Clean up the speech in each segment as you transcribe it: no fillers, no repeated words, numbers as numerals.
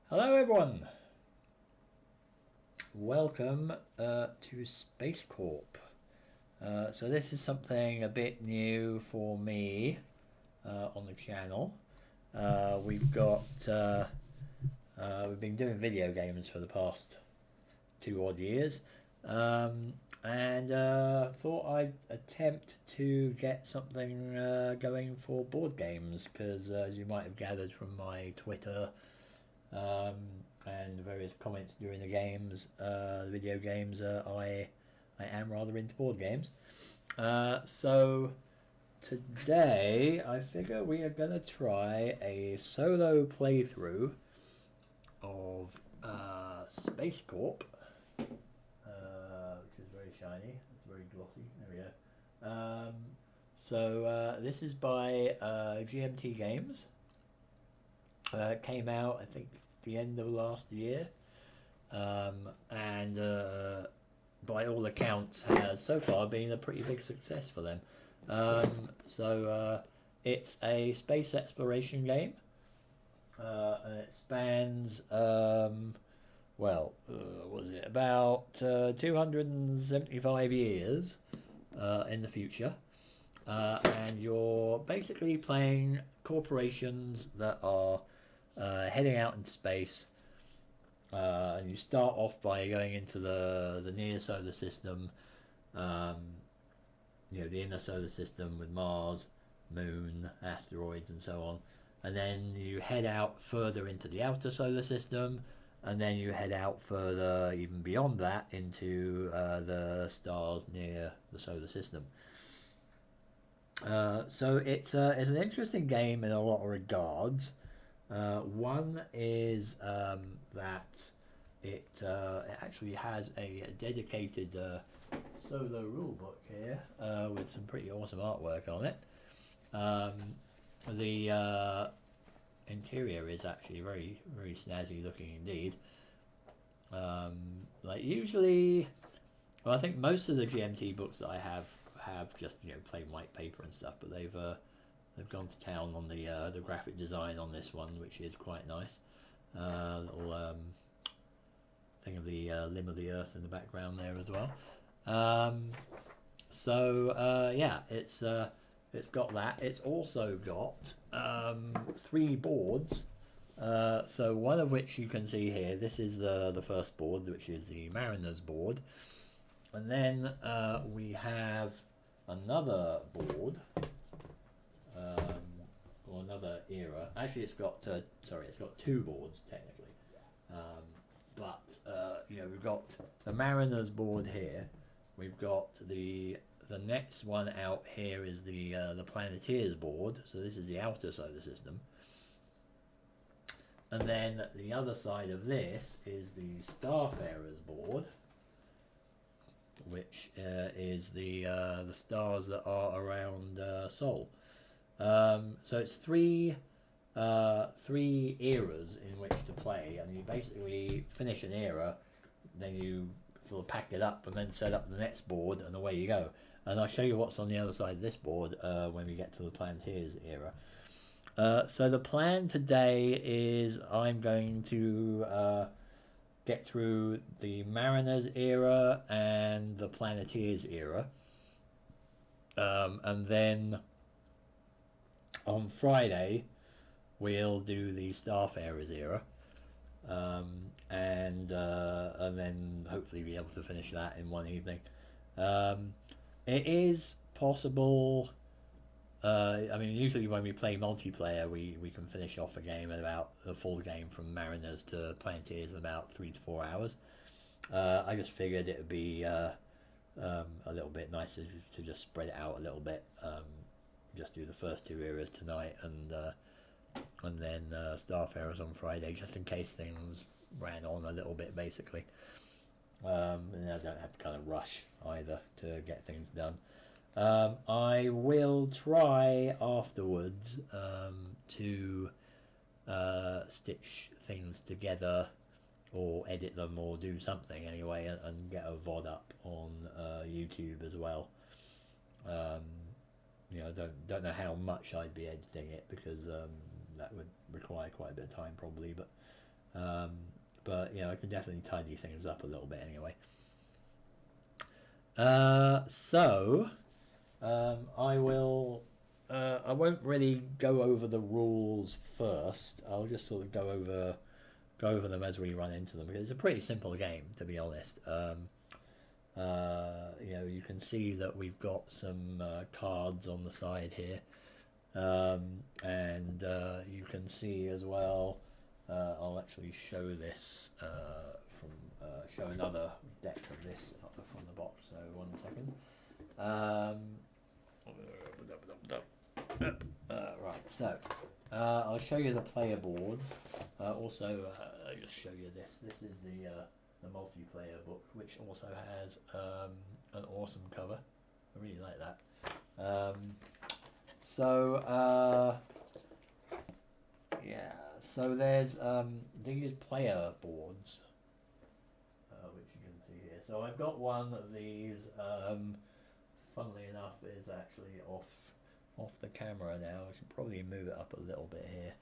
Hello everyone, welcome to SpaceCorp. So this is something a bit new for me on the channel. We've been doing video games for the past 2 odd years, and thought I'd attempt to get something going for board games, because as you might have gathered from my Twitter and various comments during the video games, I am rather into board games. So today I figure we are going to try a solo playthrough of SpaceCorp, which is very shiny. It's very glossy. There we go. So this is by GMT Games. It came out, I think, the end of last year, and by all accounts has so far been a pretty big success for them. It's a space exploration game, and it spans what was it, about 275 years in the future, and you're basically playing corporations that are heading out into space, and you start off by going into the near solar system, the inner solar system with Mars, Moon, asteroids, and so on. And then you head out further into the outer solar system, and then you head out further, even beyond that, into the stars near the solar system. So it's an interesting game in a lot of regards. One is that it actually has a dedicated solo rulebook here with some pretty awesome artwork on it. The interior is actually very, very snazzy looking indeed. Like usually, well, I think most of the GMT books that I have just plain white paper and stuff, but they've gone to town on the graphic design on this one, which is quite nice. Little thing of the limb of the earth in the background there as well. Yeah, it's got that. It's also got 3 boards. So one of which you can see here. This is the first board, which is the Mariners board, and then we have another board. Or another era. Actually, it's got 2 boards technically, but we've got the Mariners board here. We've got the next one out here is the Planeteers board. So this is the outer solar system, and then the other side of this is the Starfarers board, which is the stars that are around Sol. So it's three eras in which to play, and you basically finish an era, then you sort of pack it up and then set up the next board, and away you go. And I'll show you what's on the other side of this board when we get to the Planeteers era. So the plan today is I'm going to get through the Mariners era and the Planeteers era, and then on Friday we'll do the Starfarers era, and then hopefully be able to finish that in one evening. It is possible. Usually when we play multiplayer, we can finish off a game at about the full game from Mariners to Planeteers in about 3 to 4 hours. I just figured it would be a little bit nicer to just spread it out a little bit. Just do the first 2 eras tonight, and then Starfarers on Friday, just in case things ran on a little bit, basically. And I don't have to kind of rush either to get things done. I will try afterwards to stitch things together, or edit them, or do something anyway, and get a VOD up on YouTube as well. I don't know how much I'd be editing it, because that would require quite a bit of time probably, but But you know, I can definitely tidy things up a little bit anyway. I will. I won't really go over the rules first. I'll just sort of go over them as we run into them, because it's a pretty simple game, to be honest. You know, you can see that we've got some cards on the side here, and you can see as well. I'll actually show this show another deck of this from the box. So 1 second. Right, so I'll show you the player boards. Also, I'll just show you this. This is the multiplayer book, which also has an awesome cover. I really like that. Yeah, so there's these player boards, which you can see here. So I've got one of these. Funnily enough, is actually off the camera now. I should probably move it up a little bit here,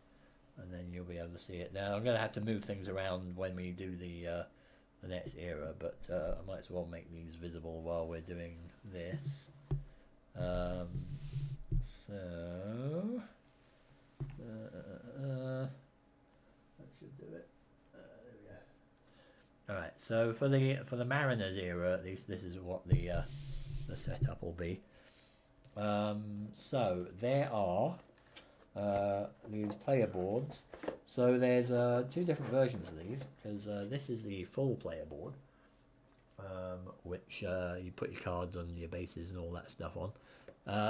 and then you'll be able to see it. Now I'm going to have to move things around when we do the next era, but I might as well make these visible while we're doing this. So that should do it. There we go. All right. So for the Mariners era, at least, this is what the setup will be. So there are these player boards. So there's 2 different versions of these, because this is the full player board, which you put your cards on, your bases and all that stuff on.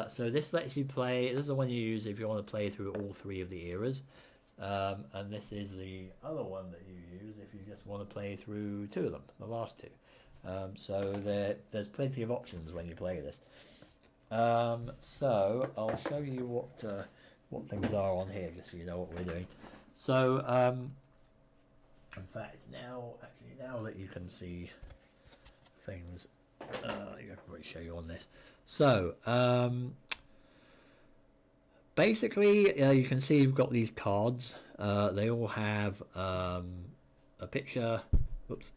So this lets you play. This is the one you use if you want to play through all 3 of the eras, and this is the other one that you use if you just want to play through 2 of them, the last 2. So there's plenty of options when you play this. So I'll show you what things are on here, just so you know what we're doing. So in fact, now that you can see things, I can probably show you on this. So basically, you can see you've got these cards. They all have a picture. Oops,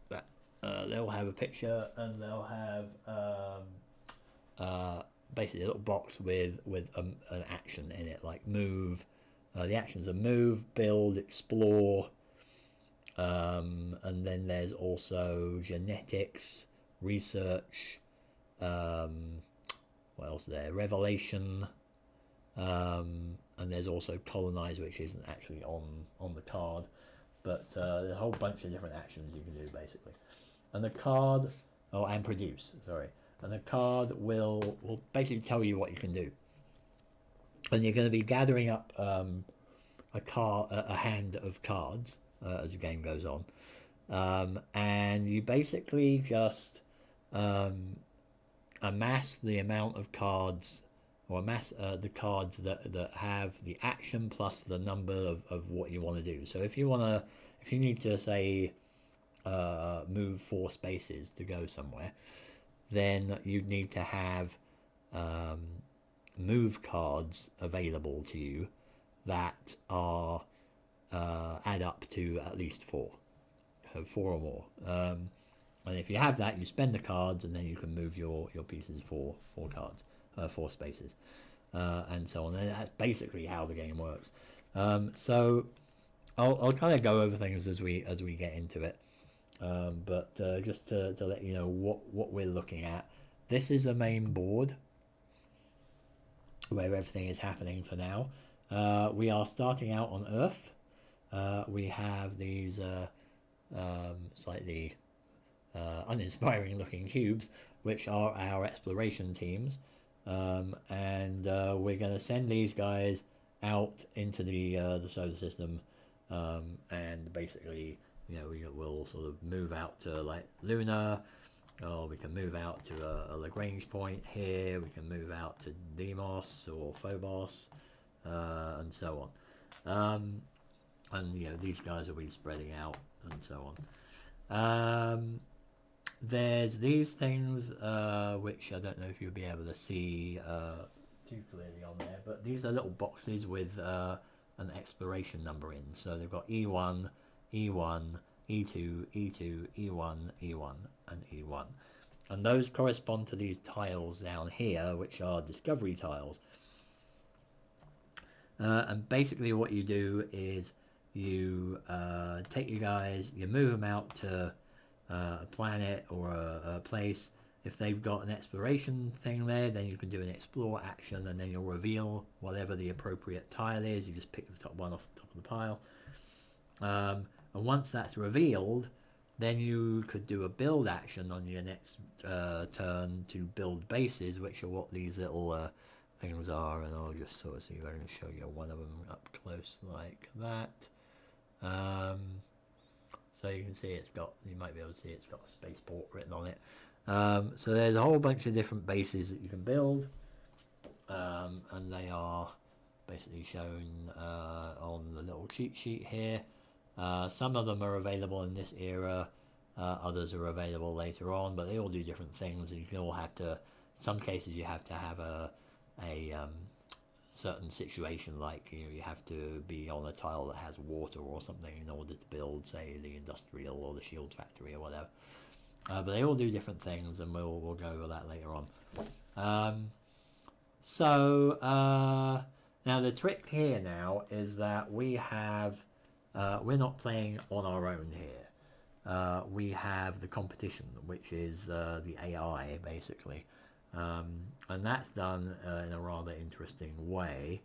they'll have a picture, and they'll have basically a little box with an action in it, like move. The actions are move, build, explore, and then there's also genetics, research, what else there, revelation, and there's also colonize, which isn't actually on the card, but there's a whole bunch of different actions you can do, basically. And the card, and produce, sorry. And the card will basically tell you what you can do. And you're going to be gathering up a hand of cards as the game goes on. And you basically just amass the amount of cards, or amass the cards that have the action plus the number of what you want to do. So if you need to say move 4 spaces to go somewhere, then you need to have move cards available to you that are add up to at least 4, 4 or more. And if you have that, you spend the cards, and then you can move your pieces 4 cards, 4 spaces, and so on. And that's basically how the game works. So I'll kind of go over things as we get into it. But just to let you know what we're looking at, this is a main board where everything is happening for now. We are starting out on Earth. We have these slightly uninspiring looking cubes, which are our exploration teams, and we're going to send these guys out into the solar system, and basically, you know, we'll sort of move out to like Luna, or we can move out to a Lagrange point here, we can move out to Deimos or Phobos, and so on. And you know, these guys will be spreading out and so on. There's these things which I don't know if you'll be able to see too clearly on there, but these are little boxes with an exploration number in. So they've got E1, E1, E2, E2, E1, E1, and E1. And those correspond to these tiles down here, which are discovery tiles. And basically what you do is you take you guys, you move them out to a planet or a place. If they've got an exploration thing there, then you can do an explore action, and then you'll reveal whatever the appropriate tile is. You just pick the top one off the top of the pile. And once that's revealed, then you could do a build action on your next turn to build bases, which are what these little things are. And I'll just sort of see if I can show you one of them up close like that. So you can see it's got, you might be able to see it's got SpaceCorp written on it. So there's a whole bunch of different bases that you can build, and they are basically shown on the little cheat sheet here. Some of them are available in this era, others are available later on, but they all do different things. You can all have to, in some cases you have to have a certain situation, like you have to be on a tile that has water or something in order to build, say, the industrial or the shield factory or whatever. But they all do different things, and we'll go over that later on. Now the trick here now is that we have we're not playing on our own here. We have the competition, which is the AI basically, and that's done in a rather interesting way.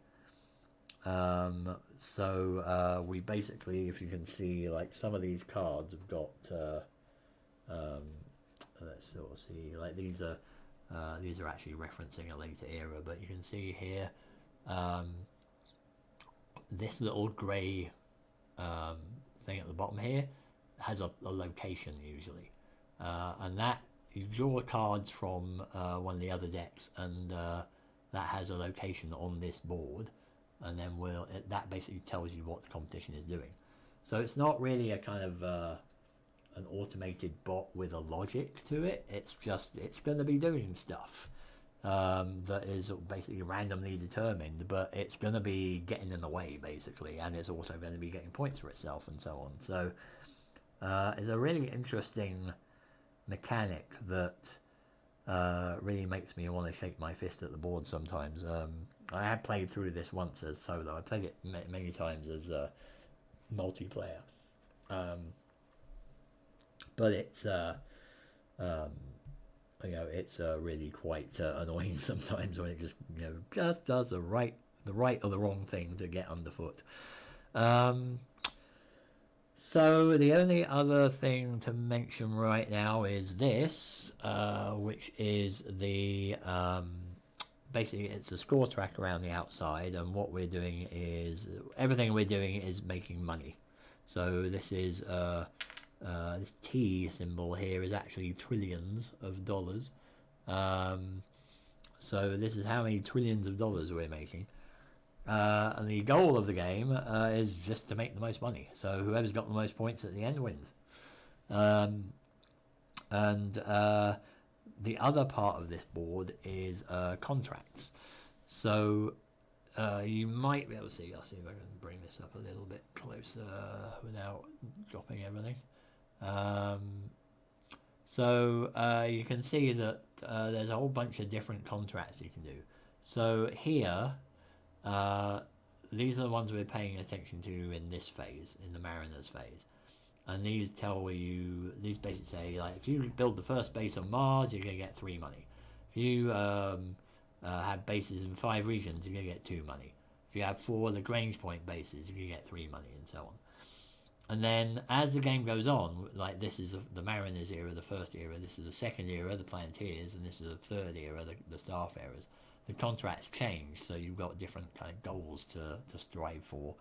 We basically, if you can see, like some of these cards have got let's sort of see, like these are actually referencing a later era, but you can see here this little grey thing at the bottom here has a location usually, and that you draw cards from one of the other decks, and that has a location on this board, and then that basically tells you what the competition is doing. So it's not really a kind of an automated bot with a logic to it. It's just, it's going to be doing stuff that is basically randomly determined, but it's going to be getting in the way basically, and it's also going to be getting points for itself and so on. So it's a really interesting mechanic that really makes me want to shake my fist at the board sometimes. I have played through this once as solo. I played it many times as multiplayer. But it's it's really quite annoying sometimes when it just just does the right or the wrong thing to get underfoot. So the only other thing to mention right now is this, which is the basically it's a score track around the outside, and what we're doing is everything we're doing is making money. So this is this T symbol here is actually trillions of dollars. So this is how many trillions of dollars we're making. And the goal of the game is just to make the most money. So whoever's got the most points at the end wins. The other part of this board is contracts. So you might be able to see, I'll see if I can bring this up a little bit closer without dropping everything. You can see that there's a whole bunch of different contracts you can do. So here, these are the ones we're paying attention to in this phase, in the Mariners phase. And these tell you, these basically say, like, if you build the first base on Mars, you're going to get 3 money. If you have bases in 5 regions, you're going to get 2 money. If you have 4 Lagrange point bases, you're going to get 3 money, and so on. And then as the game goes on, like this is the Mariners era, the first era, this is the second era, the Planeteers, and this is the third era, the Starfarers. The contracts change, so you've got different kind of goals to strive for.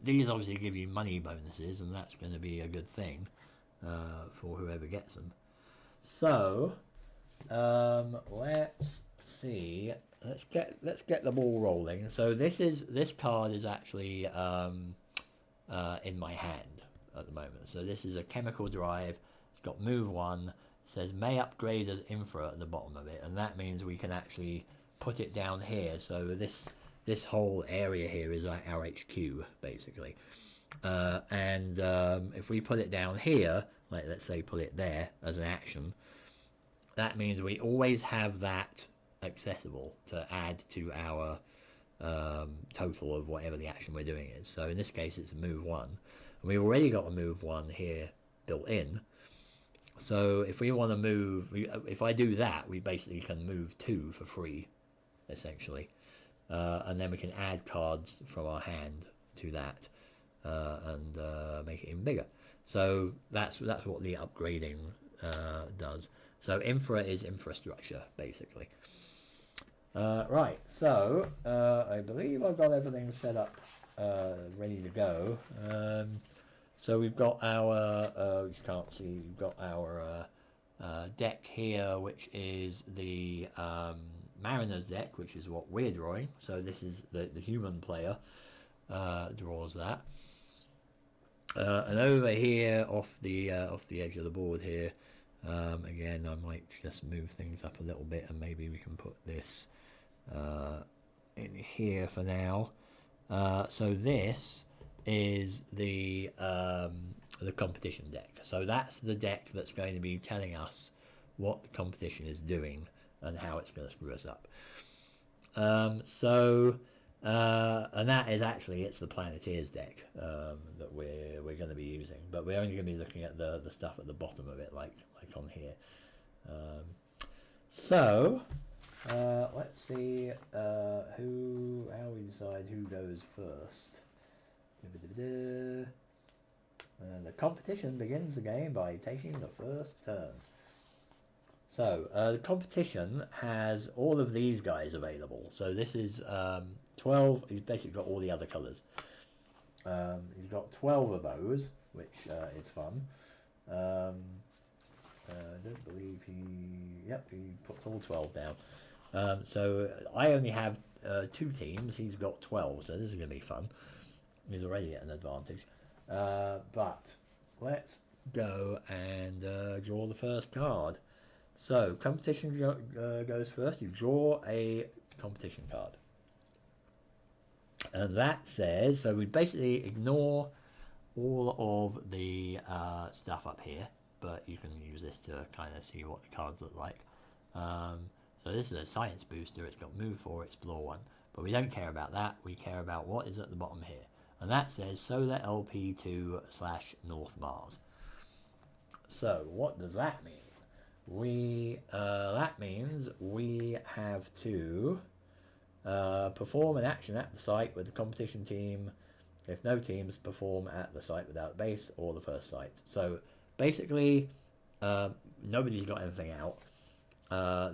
These obviously give you money bonuses, and that's going to be a good thing for whoever gets them. So let's see. Let's get the ball rolling. So this card is actually in my hand at the moment. So this is a chemical drive. It's got move 1. It says may upgrade as infra at the bottom of it, and that means we can actually put it down here. So this this whole area here is like our HQ, basically. And if we put it down here, like let's say put it there as an action, that means we always have that accessible to add to our total of whatever the action we're doing is. So in this case it's a move 1. And we've already got a move 1 here built in. So if we want to move, if I do that, we basically can move 2 for free, essentially. And then we can add cards from our hand to that and make it even bigger. So that's what the upgrading does. So infra is infrastructure, basically. Right, so I believe I've got everything set up, ready to go. So we've got our, you can't see, we've got our deck here, which is the Mariner's deck, which is what we're drawing. So this is the human player draws that. And over here, off the edge of the board here, again, I might just move things up a little bit, and maybe we can put this in here for now. So this is the competition deck. So that's the deck that's going to be telling us what the competition is doing and how it's going to screw us up. And that is actually, it's the Planeteers deck that we're going to be using, but we're only going to be looking at the stuff at the bottom of it, like on here. Let's see how we decide who goes first. The competition begins the game by taking the first turn. So the competition has all of these guys available. So this is 12. He's basically got all the other colours. He's got 12 of those, which is fun. I don't believe he puts all 12 down. So I only have 2 teams. He's got 12, so this is going to be fun. He's already at an advantage. But let's go and draw the first card. So competition goes first. You draw a competition card. And that says, so we basically ignore all of the stuff up here, but you can use this to kind of see what the cards look like. So this is a science booster. It's got move 4, explore 1, but we don't care about that. We care about what is at the bottom here, and that says Solar LP2/North Mars. So what does that mean? That means we have to perform an action at the site with the competition team if no teams perform at the site without base or the first site. So basically nobody's got anything out.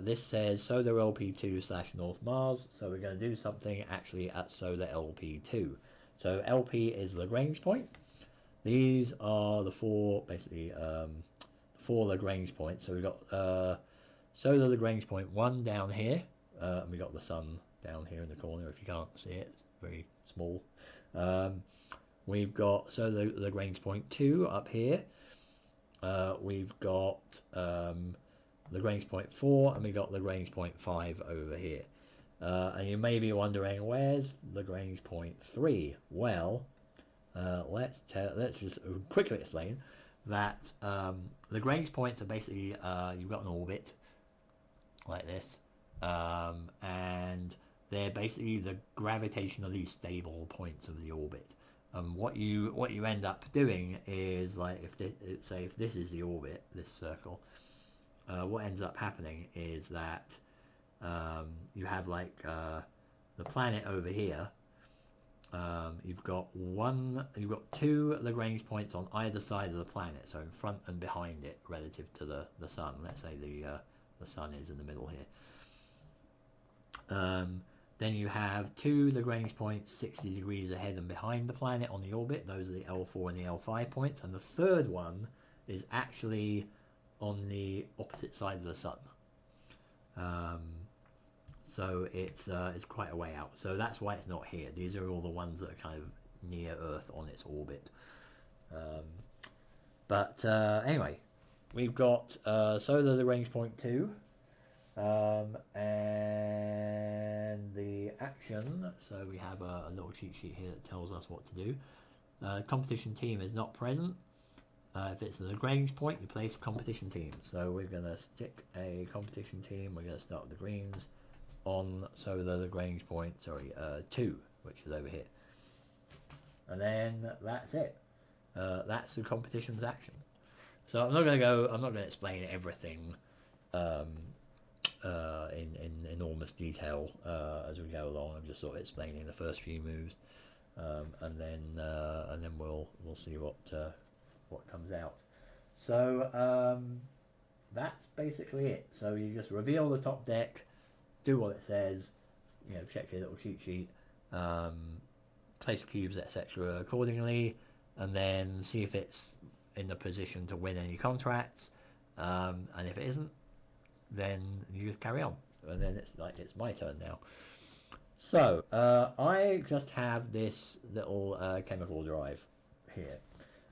This says Solar LP2/North Mars, so we're going to do something actually at Solar LP2. So LP is Lagrange point. These are the 4 basically 4 Lagrange points. So we've got Solar Lagrange point 1 down here, and we got the sun down here in the corner. If you can't see it, it's very small. We've got Solar Lagrange point 2 up here. We've got Lagrange point 4, and we got Lagrange point 5 over here. And you may be wondering, where's Lagrange point 3? Well, let's just quickly explain that Lagrange points are basically you've got an orbit like this, and they're basically the gravitationally stable points of the orbit. And what you end up doing is, like, if this is the orbit, this circle, what ends up happening is that you have like the planet over here. You've got 2 Lagrange points on either side of the planet, so in front and behind it relative to the sun. Let's say the sun is in the middle here. Then you have 2 Lagrange points 60 degrees ahead and behind the planet on the orbit. Those are the L4 and the L5 points. And the third one is actually on the opposite side of the sun. So it's quite a way out. So that's why it's not here. These are all the ones that are kind of near Earth on its orbit. Anyway, we've got Solar Lagrange point 2. And the action, so we have a little cheat sheet here that tells us what to do. Competition team is not present. If it's the Lagrange point, you place competition team. So we're going to stick a competition team. We're going to start with the greens on, so the Lagrange point, 2, which is over here. And then that's it. That's the competition's action. So I'm not going to explain everything in enormous detail as we go along. I'm just sort of explaining the first few moves, and then we'll see what comes out. So that's basically it. So you just reveal the top deck, do what it says, check your little cheat sheet, place cubes, etc. accordingly, and then see if it's in the position to win any contracts. And if it isn't, then you just carry on. And then it's my turn now. So I just have this little chemical drive here.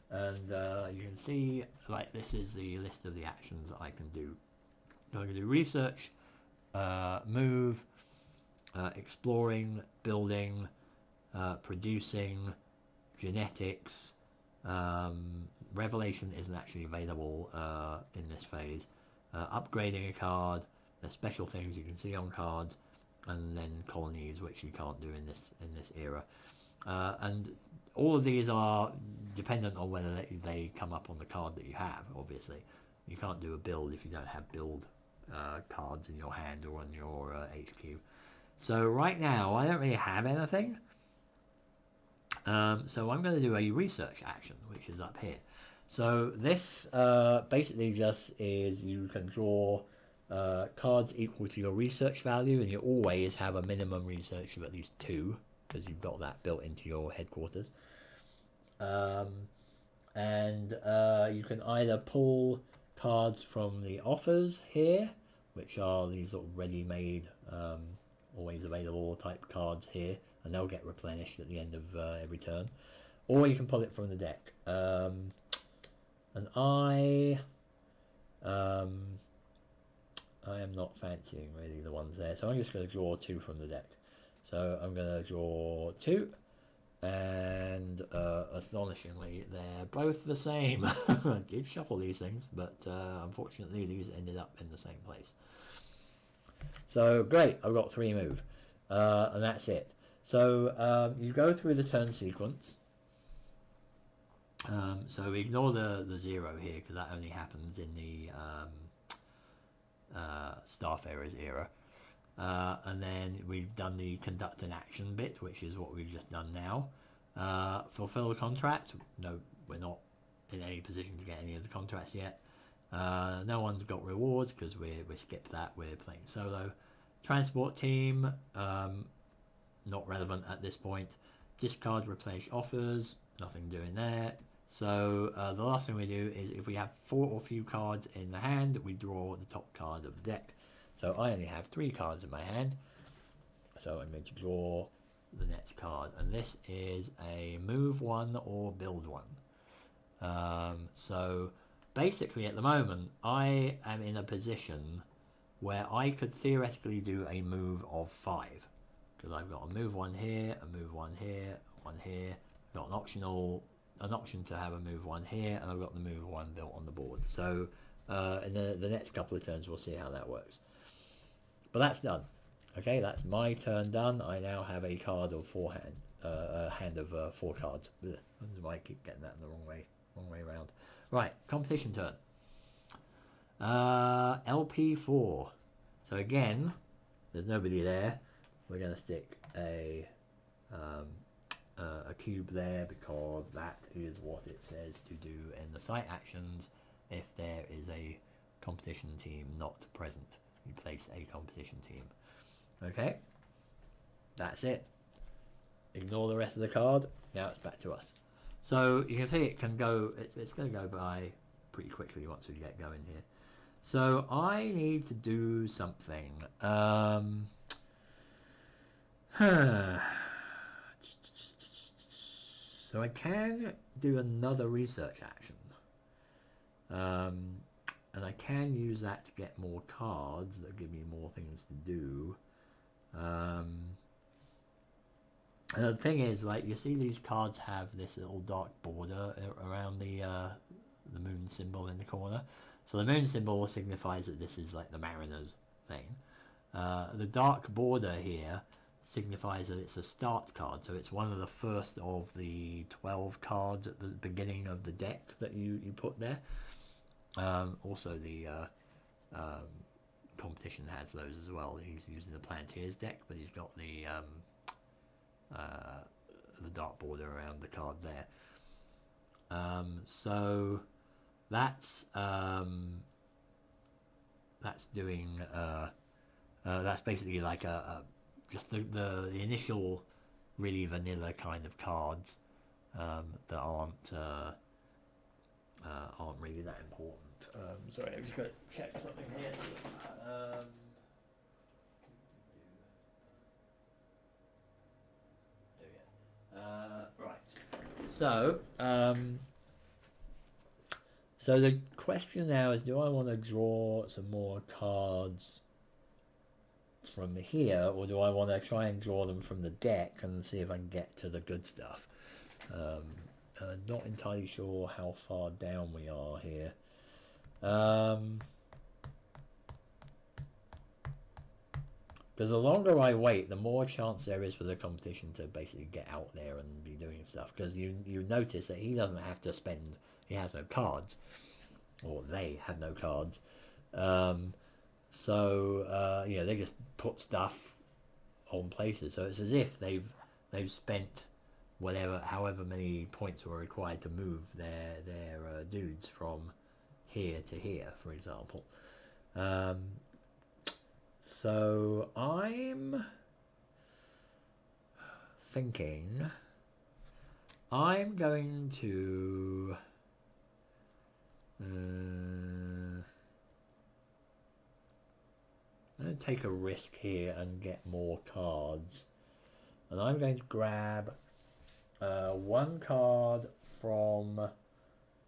And you can see, this is the list of the actions that I can do. I can do research, move, exploring, building, producing, genetics. Revelation isn't actually available in this phase. Upgrading a card, there's special things you can see on cards, and then colonies, which you can't do in this era. And all of these are dependent on whether they come up on the card that you have. Obviously, you can't do a build if you don't have build cards in your hand or on your HQ. So right now I don't really have anything. So I'm going to do a research action, which is up here. So this basically just is, you can draw cards equal to your research value, and you always have a minimum research of at least 2, because you've got that built into your headquarters. And you can either pull cards from the offers here, which are these sort of ready-made, always available type cards here, and they'll get replenished at the end of every turn, or you can pull it from the deck. And I am not fancying really the ones there, so I'm just going to draw 2 from the deck. So I'm going to draw 2, and astonishingly they're both the same. I did shuffle these things, but unfortunately these ended up in the same place. So great, I've got 3 move, and that's it. So you go through the turn sequence. So we ignore the 0 here, because that only happens in the Starfarers era. And then we've done the conduct an action bit, which is what we've just done now. Fulfill the contracts. No, we're not in any position to get any of the contracts yet. No one's got rewards because we skipped that. We're playing solo. Transport team, not relevant at this point. Discard, replenish offers, nothing doing there. So the last thing we do is, if we have 4 or few cards in the hand, we draw the top card of the deck. So I only have 3 cards in my hand, so I'm going to draw the next card, and this is a move 1 or build 1. So basically at the moment I am in a position where I could theoretically do a move of 5, because I've got a move 1 here, a move 1 here, 1 here. I've got an option to have a move 1 here, and I've got the move 1 built on the board. So in the next couple of turns we'll see how that works. But that's done. Okay, that's my turn done. I now have a card of 4 hand, a hand of 4 cards. I keep getting that in the wrong way around. Right, competition turn. LP4. So again, there's nobody there. We're going to stick a cube there, because that is what it says to do in the site actions. If there is a competition team not present, you place a competition team. Okay, that's it. Ignore the rest of the card. Now it's back to us. So you can see it can go, it's going to go by pretty quickly once we get going here. So I need to do something. So I can do another research action. and I can use that to get more cards that give me more things to do. And the thing is, like, you see these cards have this little dark border around the moon symbol in the corner. So the moon symbol signifies that this is like the Mariners thing. The dark border here signifies that it's a start card, so it's one of the first of the 12 cards at the beginning of the deck that you put there. Also, the competition has those as well. He's using the Planeteers deck, but he's got the dark border around the card there. So that's doing that's basically like just the initial really vanilla kind of cards that aren't really that important. Sorry, I'm just going to check something here. Right. So the question now is, do I want to draw some more cards from here, or do I want to try and draw them from the deck and see if I can get to the good stuff? Not entirely sure how far down we are here. Because the longer I wait, the more chance there is for the competition to basically get out there and be doing stuff. Because you notice that he doesn't have to spend, he has no cards, or they have no cards. You know, they just put stuff on places. So it's as if they've spent however many points were required to move their dudes from here to here, for example. So I'm thinking I'm going to I'm going to take a risk here and get more cards, and I'm going to grab one card from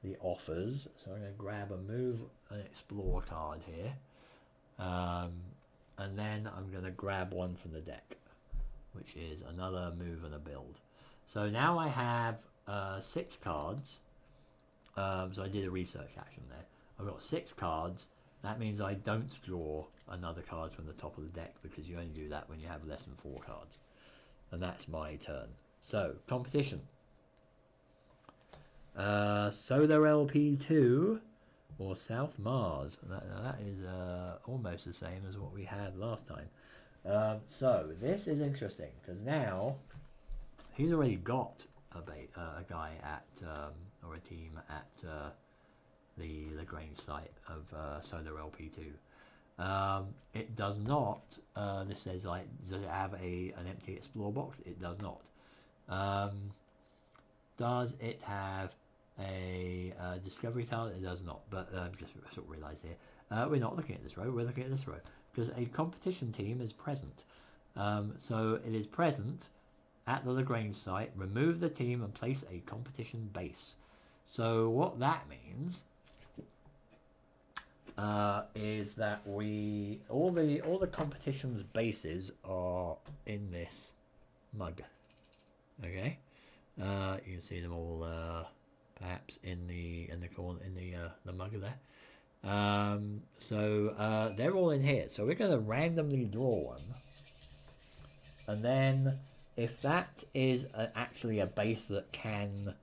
the offers. So I'm going to grab a move and explore card here, and then I'm going to grab one from the deck, which is another move and a build. So now I have 6 cards. So I did a research action there. I've got 6 cards. That means I don't draw another card from the top of the deck, because you only do that when you have less than 4 cards. And that's my turn. So, competition. Solar LP2 or South Mars. That is almost the same as what we had last time. So, this is interesting, because now he's already got a guy at, or a team at the Lagrange site of Solar LP2. It does not, this says, like, does it have an empty explore box? It does not. Does it have a discovery tile? It does not. But just sort of realised here, we're not looking at this row, we're looking at this row, because a competition team is present. So it is present at the Lagrange site. Remove the team and place a competition base. So what that means is that all the competition's bases are in this mug. Okay, you can see them all perhaps in the corner, in the mug there. So they're all in here. So we're going to randomly draw one, and then if that is actually a base that can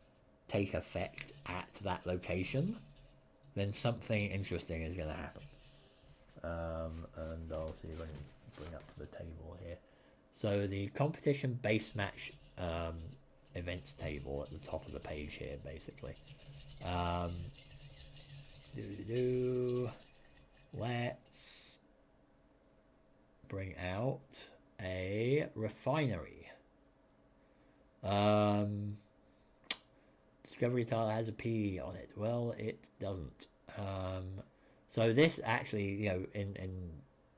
take effect at that location, then something interesting is going to happen. And I'll see if I can bring up the table here. So the competition base match events table at the top of the page here, basically. Let's bring out a refinery. Discovery tile has a P on it. Well, it doesn't. So this actually, you know, in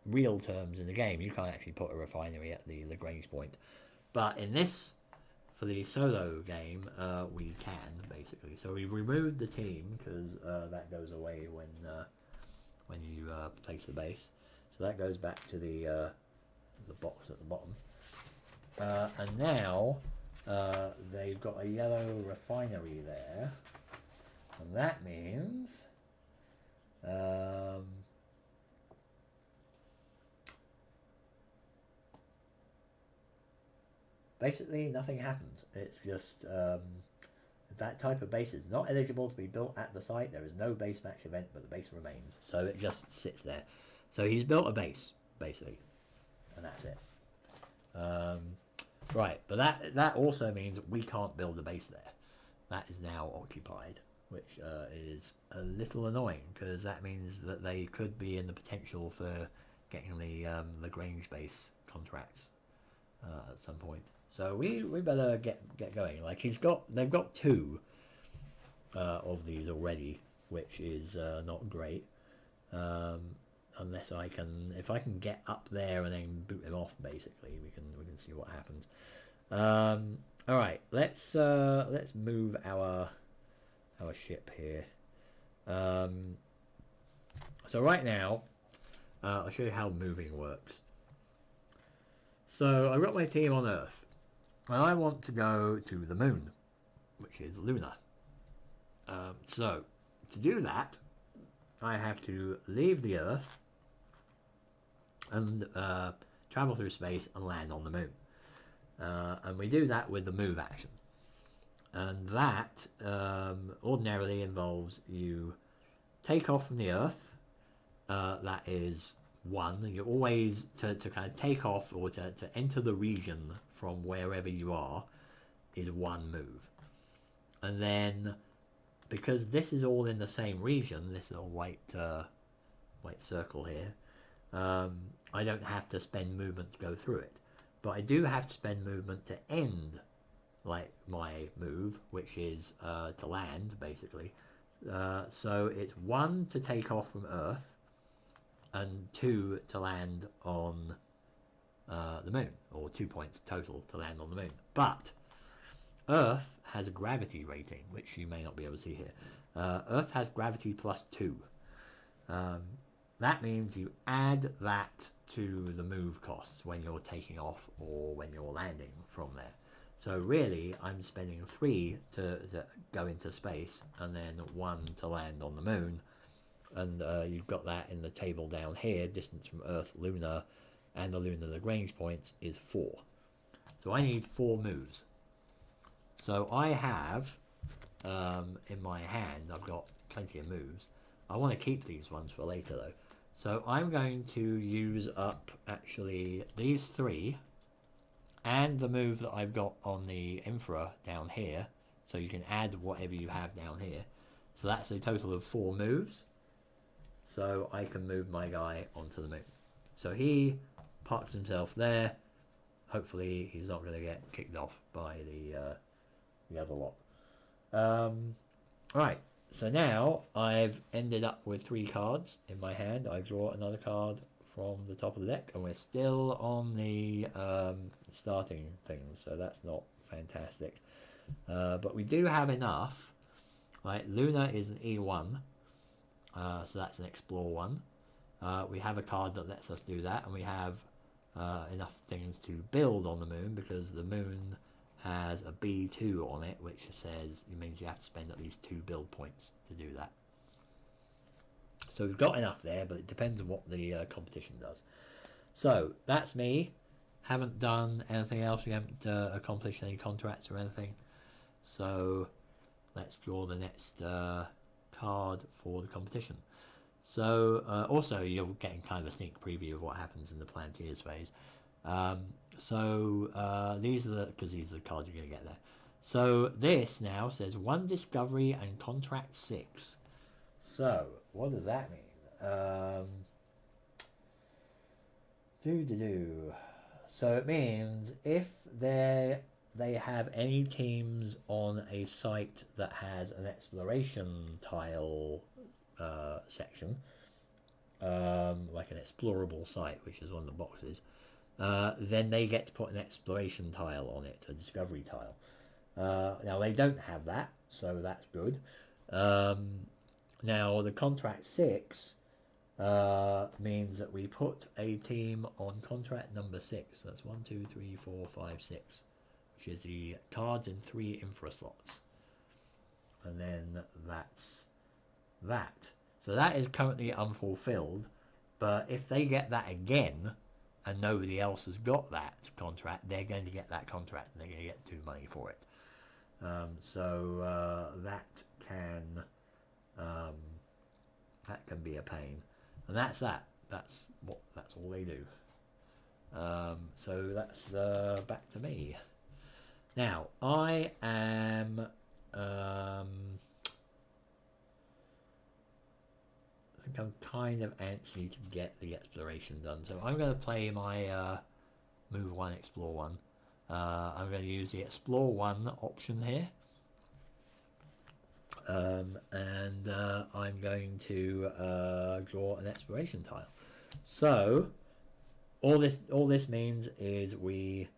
real terms in the game, you can't actually put a refinery at the Lagrange point. But in this, for the solo game, we can, basically. So we've removed the team, because that goes away when when you place the base. So that goes back to the box at the bottom. And now they've got a yellow refinery there, and that means basically nothing happens. It's just that type of base is not eligible to be built at the site. There is no base match event, but the base remains. So it just sits there. So he's built a base, basically, and that's it. Right, but that also means we can't build a base there. That is now occupied, which is a little annoying, because that means that they could be in the potential for getting the Lagrange base contracts at some point. So we better get going. Like they've got 2 of these already, which is not great. Unless if I can get up there and then boot them off, basically, we can see what happens. All right, let's move our ship here. So right now, I'll show you how moving works. So I've got my team on Earth, and I want to go to the moon, which is Luna. So to do that, I have to leave the Earth and travel through space and land on the moon. And we do that with the move action. And that ordinarily involves you take off from the Earth. That is 1. You always, to kind of take off or to enter the region from wherever you are, is 1 move. And then, because this is all in the same region, this little white circle here, I don't have to spend movement to go through it. But I do have to spend movement to end like my move, which is to land, basically. So it's 1 to take off from Earth, and 2 to land on the moon, or 2 points total to land on the moon. But Earth has a gravity rating, which you may not be able to see here. Earth has gravity +2. That means you add that to the move costs when you're taking off or when you're landing from there. So really, I'm spending 3 to go into space, and then 1 to land on the moon. And you've got that in the table down here. Distance from Earth, Luna, and the Lunar Lagrange points is 4. So I need 4 moves. So I have, in my hand, I've got plenty of moves. I want to keep these ones for later though. So I'm going to use up actually these 3 and the move that I've got on the Emperor down here. So you can add whatever you have down here. So that's a total of 4 moves. So I can move my guy onto the moon. So he parks himself there. Hopefully he's not going to get kicked off by the other lot. Right. So now I've ended up with 3 cards in my hand. I draw another card from the top of the deck, and we're still on the starting things, so that's not fantastic. But we do have enough. Right, Luna is an E1, so that's an Explore 1. We have a card that lets us do that, and we have enough things to build on the moon, because the moon has a B2 on it, which says it means you have to spend at least 2 build points to do that. So we've got enough there, but it depends on what the competition does. So that's me. Haven't done anything else. We haven't accomplished any contracts or anything. So let's draw the next card for the competition. So also you're getting kind of a sneak preview of what happens in the Planeteers phase. These are the cards you're going to get there. So this now says 1 discovery and contract 6. So what does that mean? So it means if they have any teams on a site that has an exploration tile section, like an explorable site, which is one of the boxes, then they get to put an exploration tile on it, a discovery tile. Now they don't have that, so that's good. Now the contract 6 means that we put a team on contract number 6. That's 1, 2, 3, 4, 5, 6, which is the cards in 3 infra slots. And then that's that. So that is currently unfulfilled, but if they get that again and nobody else has got that contract, they're going to get that contract and they're going to get 2 money for it. So that can be a pain, and that's that. That's all they do. So that's back to me. Now I am. I think I'm kind of antsy to get the exploration done, so I'm going to play my move 1, explore 1. I'm going to use the explore 1 option here, and I'm going to draw an exploration tile. So all this means is we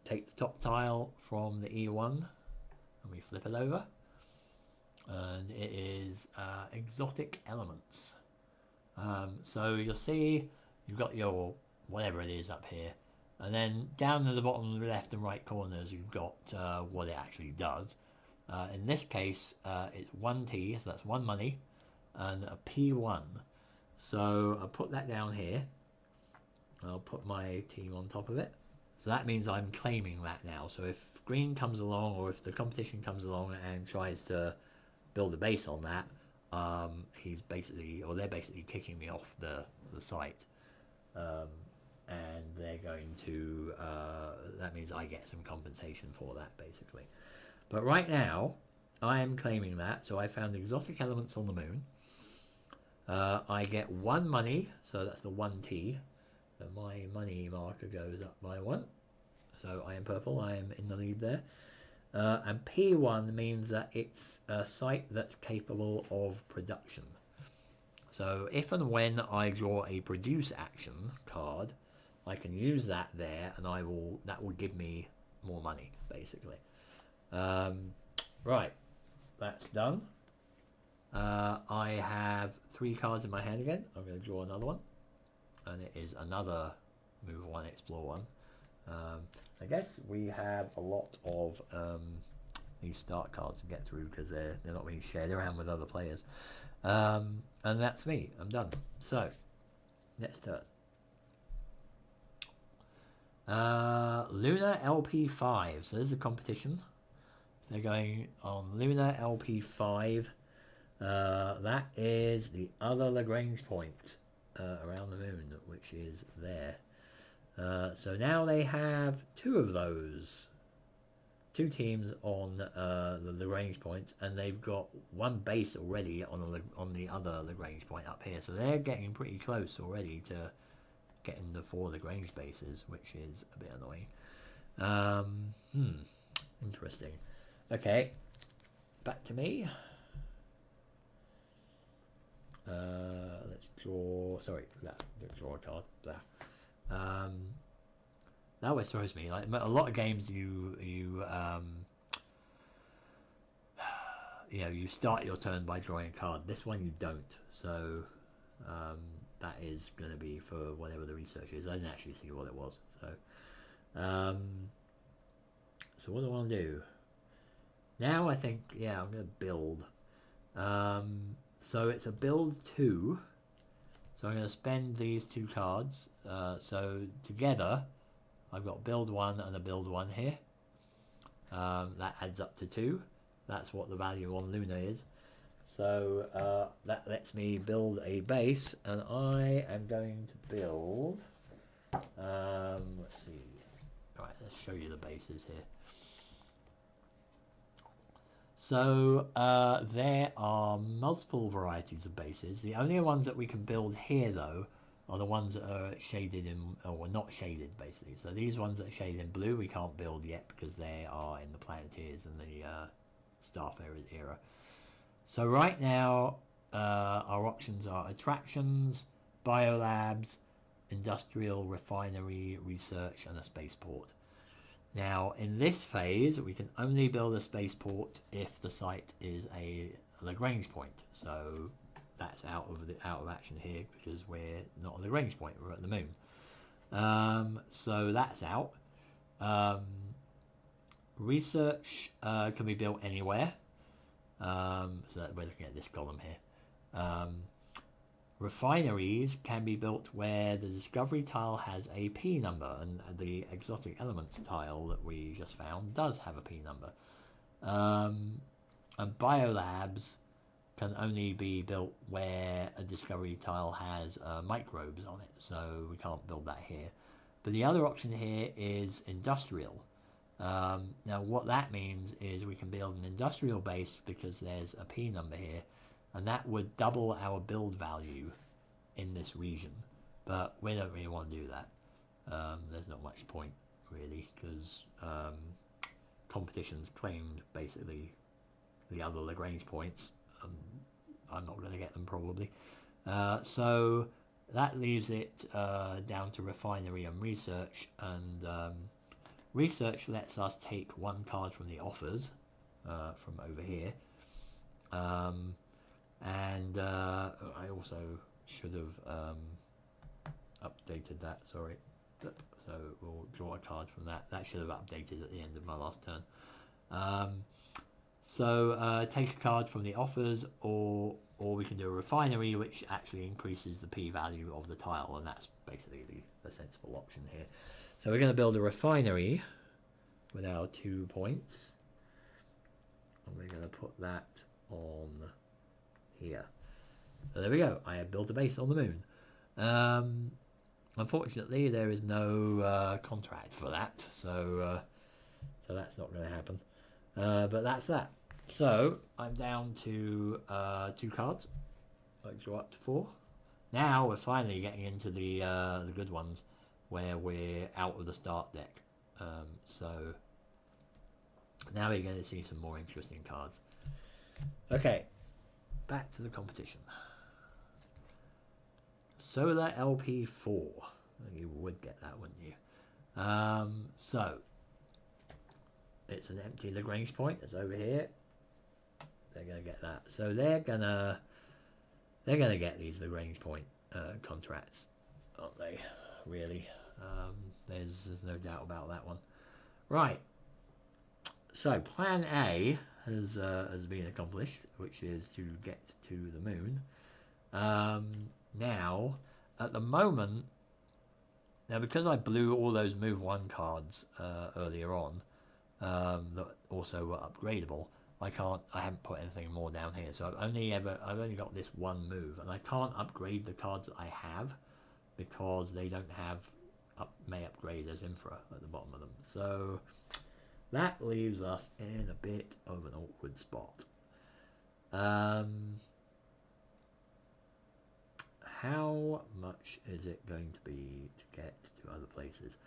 take the top tile from the E1 and we flip it over, and it is exotic elements. So you'll see you've got your whatever it is up here, and then down in the bottom left and right corners you've got what it actually does. In this case it's 1T, so that's 1 money, and a P1. So I'll put that down here. I'll put my team on top of it. So that means I'm claiming that now. So if green comes along, or if the competition comes along and tries to build a base on that, they're basically kicking me off the site. And they're going to, that means I get some compensation for that, basically. But right now, I am claiming that, so I found exotic elements on the moon. I get 1 money, so that's the 1T. So my money marker goes up by 1. So I am purple, I am in the lead there. And P1 means that it's a site that's capable of production. So if and when I draw a produce action card, I can use that there, and that will give me more money, basically. Right, that's done. I have 3 cards in my hand again. I'm going to draw another one, and it is another move 1, explore 1. I guess we have a lot of these start cards to get through because they're not really shared around with other players. And that's me. I'm done. So next turn. Lunar LP5. So there's a competition. They're going on Lunar LP5. That is the other Lagrange point around the moon, which is there. So now they have 2 of those. 2 teams on the Lagrange points, and they've got 1 base already on the other Lagrange point up here. So they're getting pretty close already to getting the 4 Lagrange bases, which is a bit annoying. Interesting. Okay, back to me. Let's draw. Sorry, draw a card. That always throws me. Like a lot of games, you start your turn by drawing a card. This one you don't. So that is going to be for whatever the research is. I didn't actually see what it was. So so what do I want to do? Now I think, yeah, I'm going to build. So it's a build 2. So I'm going to spend these 2 cards. So together, I've got build 1 and a build 1 here. That adds up to 2. That's what the value on Luna is. So that lets me build a base, and I am going to build. Let's see. All right, let's show you the bases here. So there are multiple varieties of bases. The only ones that we can build here, though, are the ones that are shaded in, or not shaded, basically. So these ones that are shaded in blue, we can't build yet because they are in the Planeteers and the Starfarers era. So right now, our options are attractions, biolabs, industrial, refinery, research, and a spaceport. Now, in this phase, we can only build a spaceport if the site is a Lagrange point. So that's out of action here because we're not on the range point. We're at the moon. So that's out. Research can be built anywhere. So that we're looking at this column here. Refineries can be built where the discovery tile has a P number, and the exotic elements tile that we just found does have a P number. And biolabs can only be built where a discovery tile has microbes on it, so we can't build that here. But the other option here is industrial. Now what that means is we can build an industrial base because there's a P number here, and that would double our build value in this region, but we don't really want to do that. There's not much point really, because competition's claimed basically the other Lagrange points. I'm not going to get them probably. So that leaves it down to refinery and research, and research lets us take one card from the offers from over here. And I also should have updated that, sorry. So we'll draw a card from that. That should have updated at the end of my last turn. So take a card from the offers, or we can do a refinery, which actually increases the P value of the tile, and that's basically the sensible option here. So we're going to build a refinery with our 2 points, and we're going to put that on here. So there we go. I have built a base on the moon. Unfortunately, there is no contract for that, so that's not going to happen. But that's that. So I'm down to 2 cards. I go up to 4. Now we're finally getting into the good ones, where we're out of the start deck. So now we're going to see some more interesting cards. Okay, back to the competition. Solar LP4. You would get that, wouldn't you? So it's an empty Lagrange point. It's over here. They're going to get that. So they're gonna get these Lagrange point contracts, aren't they? Really? There's no doubt about that one. Right. So plan A has been accomplished, which is to get to the moon. Now, at the moment, now because I blew all those move 1 cards earlier on, that also were upgradable, I haven't put anything more down here. So I've only got this 1 move, and I can't upgrade the cards that I have because they don't have may upgrade as infra at the bottom of them. So that leaves us in a bit of an awkward spot. How much is it going to be to get to other places?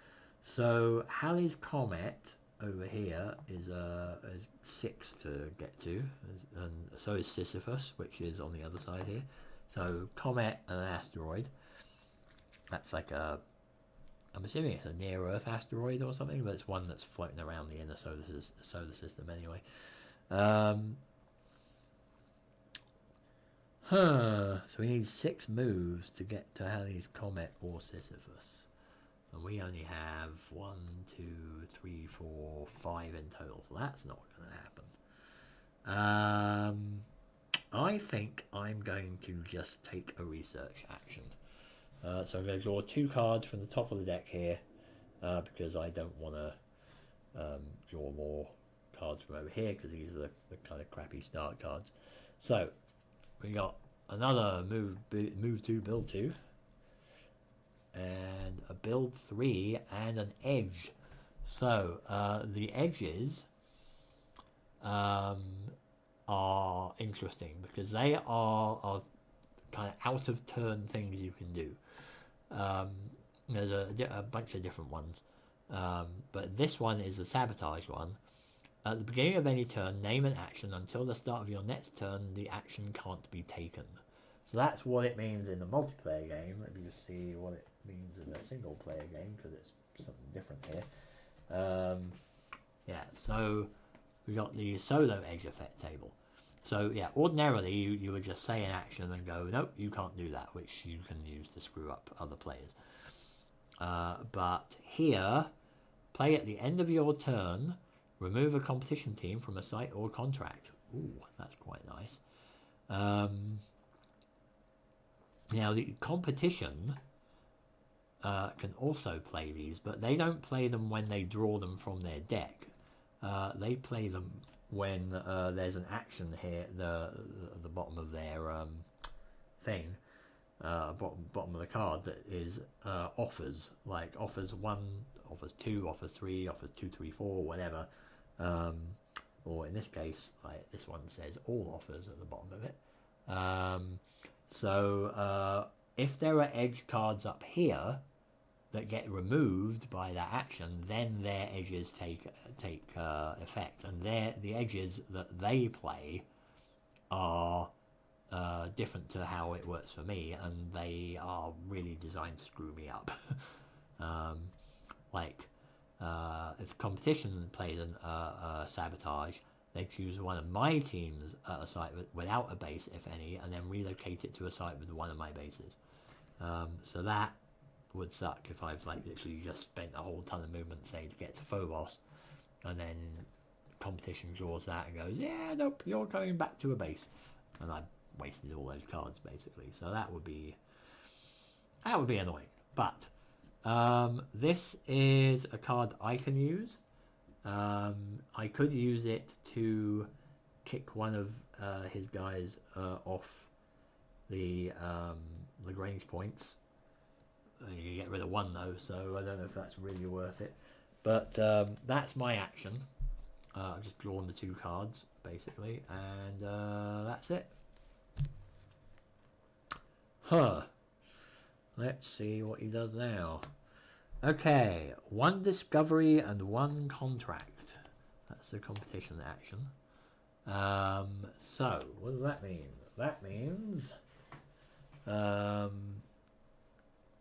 So Halley's Comet over here is 6 to get to, and so is Sisyphus, which is on the other side here. So Comet and an asteroid. That's like I'm assuming it's a near-Earth asteroid or something, but it's one that's floating around the inner solar system anyway. So we need 6 moves to get to Halley's Comet or Sisyphus. And we only have 1, 2, 3, 4, 5 in total. So that's not going to happen. I think I'm going to just take a research action. So I'm going to draw 2 cards from the top of the deck here, because I don't want to draw more cards from over here, because these are the kind of crappy start cards. So we got another move 2, build 2, and a build 3, and an edge. So the edges are interesting because they are kind of out of turn things you can do. There's a bunch of different ones, but this one is the sabotage one. At the beginning of any turn, name an action. Until the start of your next turn, the action can't be taken. So that's what it means in the multiplayer game. Let me just see what it means in the single player game, because it's something different here. Yeah, so we got the solo edge effect table. So yeah, ordinarily you would just say an action and go, nope, you can't do that, which you can use to screw up other players. But here, play at the end of your turn, remove a competition team from a site or contract. Ooh, that's quite nice. Now the competition can also play these, but they don't play them when they draw them from their deck. They play them when there's an action here at the bottom of their thing, bottom of the card, that is offers, like offers 1, offers 2, offers 3, offers 2, 3, 4, whatever. Or in this case, like this one says all offers at the bottom of it. So if there are edge cards up here that get removed by that action, then their edges take effect, and the edges that they play are different to how it works for me, and they are really designed to screw me up. If competition plays a sabotage, they choose one of my teams at a site without a base, if any, and then relocate it to a site with one of my bases. So that would suck if I've like literally just spent a whole ton of movement, say, to get to Phobos, and then competition draws that and goes, yeah, nope, you're going back to a base, and I've wasted all those cards basically. So that would be annoying. But this is a card I can use. I could use it to kick one of his guys off the Lagrange points. You get rid of one though, so I don't know if that's really worth it. But that's my action. I've just drawn the 2 cards basically, and that's it. Let's see what he does now. Okay, 1 discovery and 1 contract. That's the competition action. So what does that mean? That means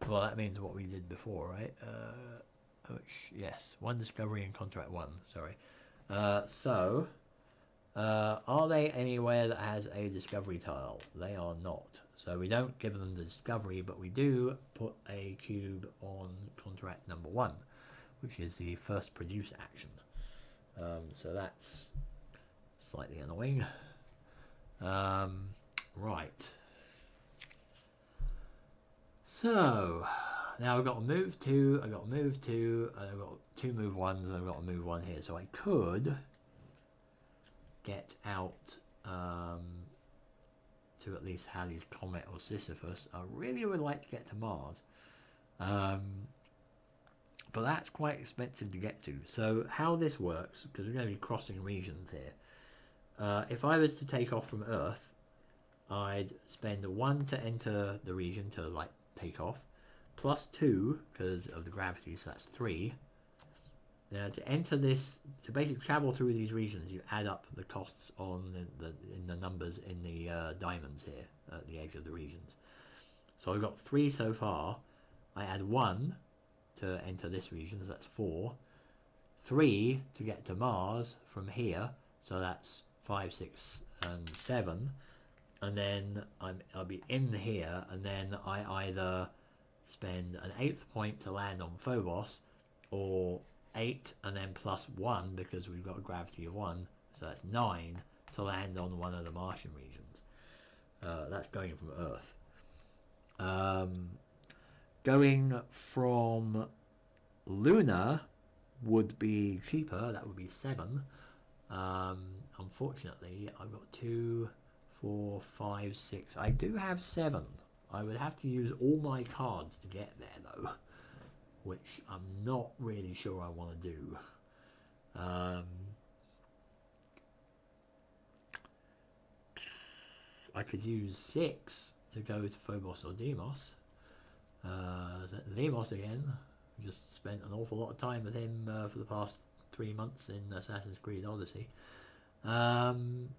well, that means what we did before, right? Yes, 1 discovery and contract 1, sorry. Are they anywhere that has a discovery tile? They are not. So we don't give them the discovery, but we do put a cube on contract number 1, which is the first produce action. So that's slightly annoying. Right. So now I've got to move 2, I've got to move 2, and I've got 2 move 1s, and I've got to move 1 here. So I could get out to at least Halley's Comet or Sisyphus. I really would like to get to Mars. But that's quite expensive to get to. So how this works, because we're going to be crossing regions here. If I was to take off from Earth, I'd spend 1 to enter the region to like take off, plus 2 because of the gravity, so that's 3. Now to enter this, to basically travel through these regions, you add up the costs on in the numbers in the diamonds here at the edge of the regions. So I've got 3 so far. I add 1 to enter this region, so that's 4. 3 to get to Mars from here, so that's 5, 6, and 7. And then I'll be in here, and then I either spend an 8th point to land on Phobos, or 8 and then plus 1 because we've got a gravity of 1, so that's 9 to land on one of the Martian regions. That's going from Earth. Going from Luna would be cheaper, that would be 7. Unfortunately, I've got 2, 4, 5, 6. I do have 7. I would have to use all my cards to get there though, which I'm not really sure I want to do. I could use 6 to go to Phobos or Deimos. Deimos again. Just spent an awful lot of time with him for the past 3 months in Assassin's Creed Odyssey. Darn,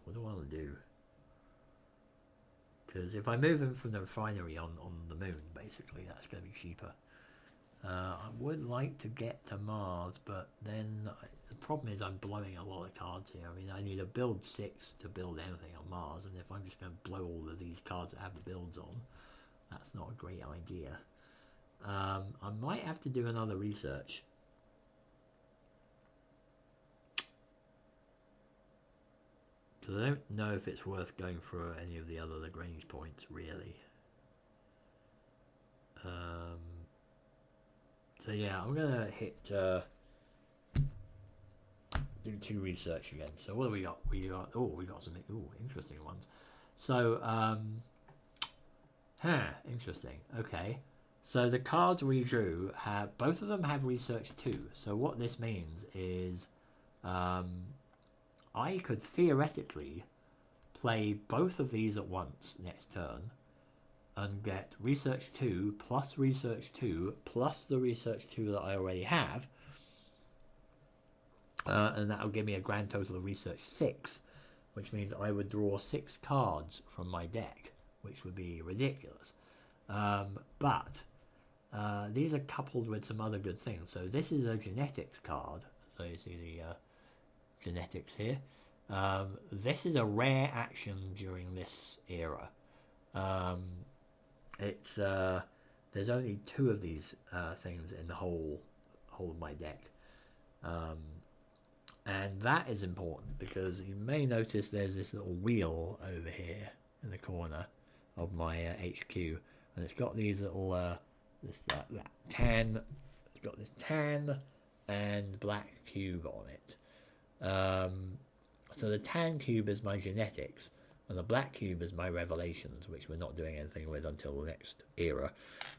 what do I want to do? Because if I move him from the refinery on the moon, basically, that's going to be cheaper. I would like to get to Mars, but then the problem is I'm blowing a lot of cards here. I mean, I need a build 6 to build anything on Mars, and if I'm just going to blow all of these cards that have the builds on, that's not a great idea. I might have to do another research. Because I don't know if it's worth going for any of the other Lagrange points, really. So yeah, I'm gonna hit do 2 research again. So what do we got? We got some interesting ones. So interesting. Okay, so the cards we drew have, both of them have research 2. So what this means is I could theoretically play both of these at once next turn and get research 2 plus research 2 plus the research 2 that I already have, and that will give me a grand total of research 6, which means I would draw 6 cards from my deck, which would be ridiculous. But these are coupled with some other good things. So this is a genetics card, so you see the genetics here. This is a rare action during this era. It's there's only 2 of these things in the whole of my deck, and that is important because you may notice there's this little wheel over here in the corner of my HQ, and it's got these little that tan. It's got this tan and black cube on it. So the tan cube is my genetics, and the black cube is my revelations, which we're not doing anything with until the next era.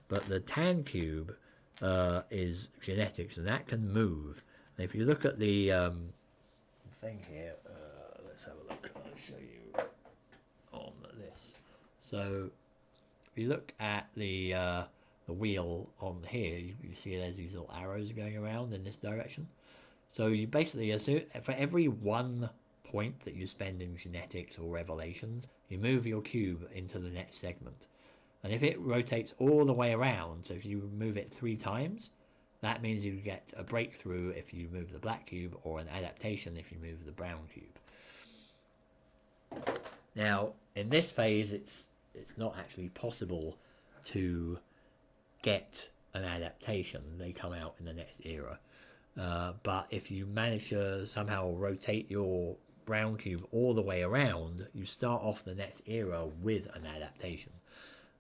But the tan cube is genetics, and that can move. And if you look at the thing here, let's have a look. I'll show you on this. So if you look at the wheel on here, you see there's these little arrows going around in this direction. So you basically assume for every 1 point that you spend in genetics or revelations, you move your cube into the next segment. And if it rotates all the way around, so if you move it 3 times, that means you get a breakthrough if you move the black cube, or an adaptation if you move the brown cube. Now, in this phase, it's not actually possible to get an adaptation. They come out in the next era. But if you manage to somehow rotate your brown cube all the way around, you start off the next era with an adaptation.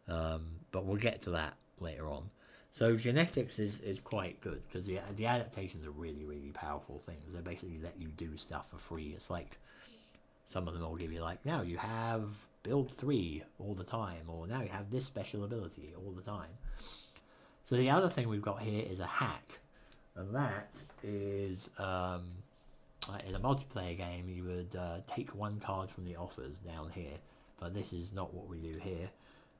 But we'll get to that later on. So genetics is quite good because the adaptations are really, really powerful things. They basically let you do stuff for free. It's like some of them will give you like, now you have build 3 all the time, or now you have this special ability all the time. So the other thing we've got here is a hack. And that is, in a multiplayer game, you would take 1 card from the offers down here. But this is not what we do here.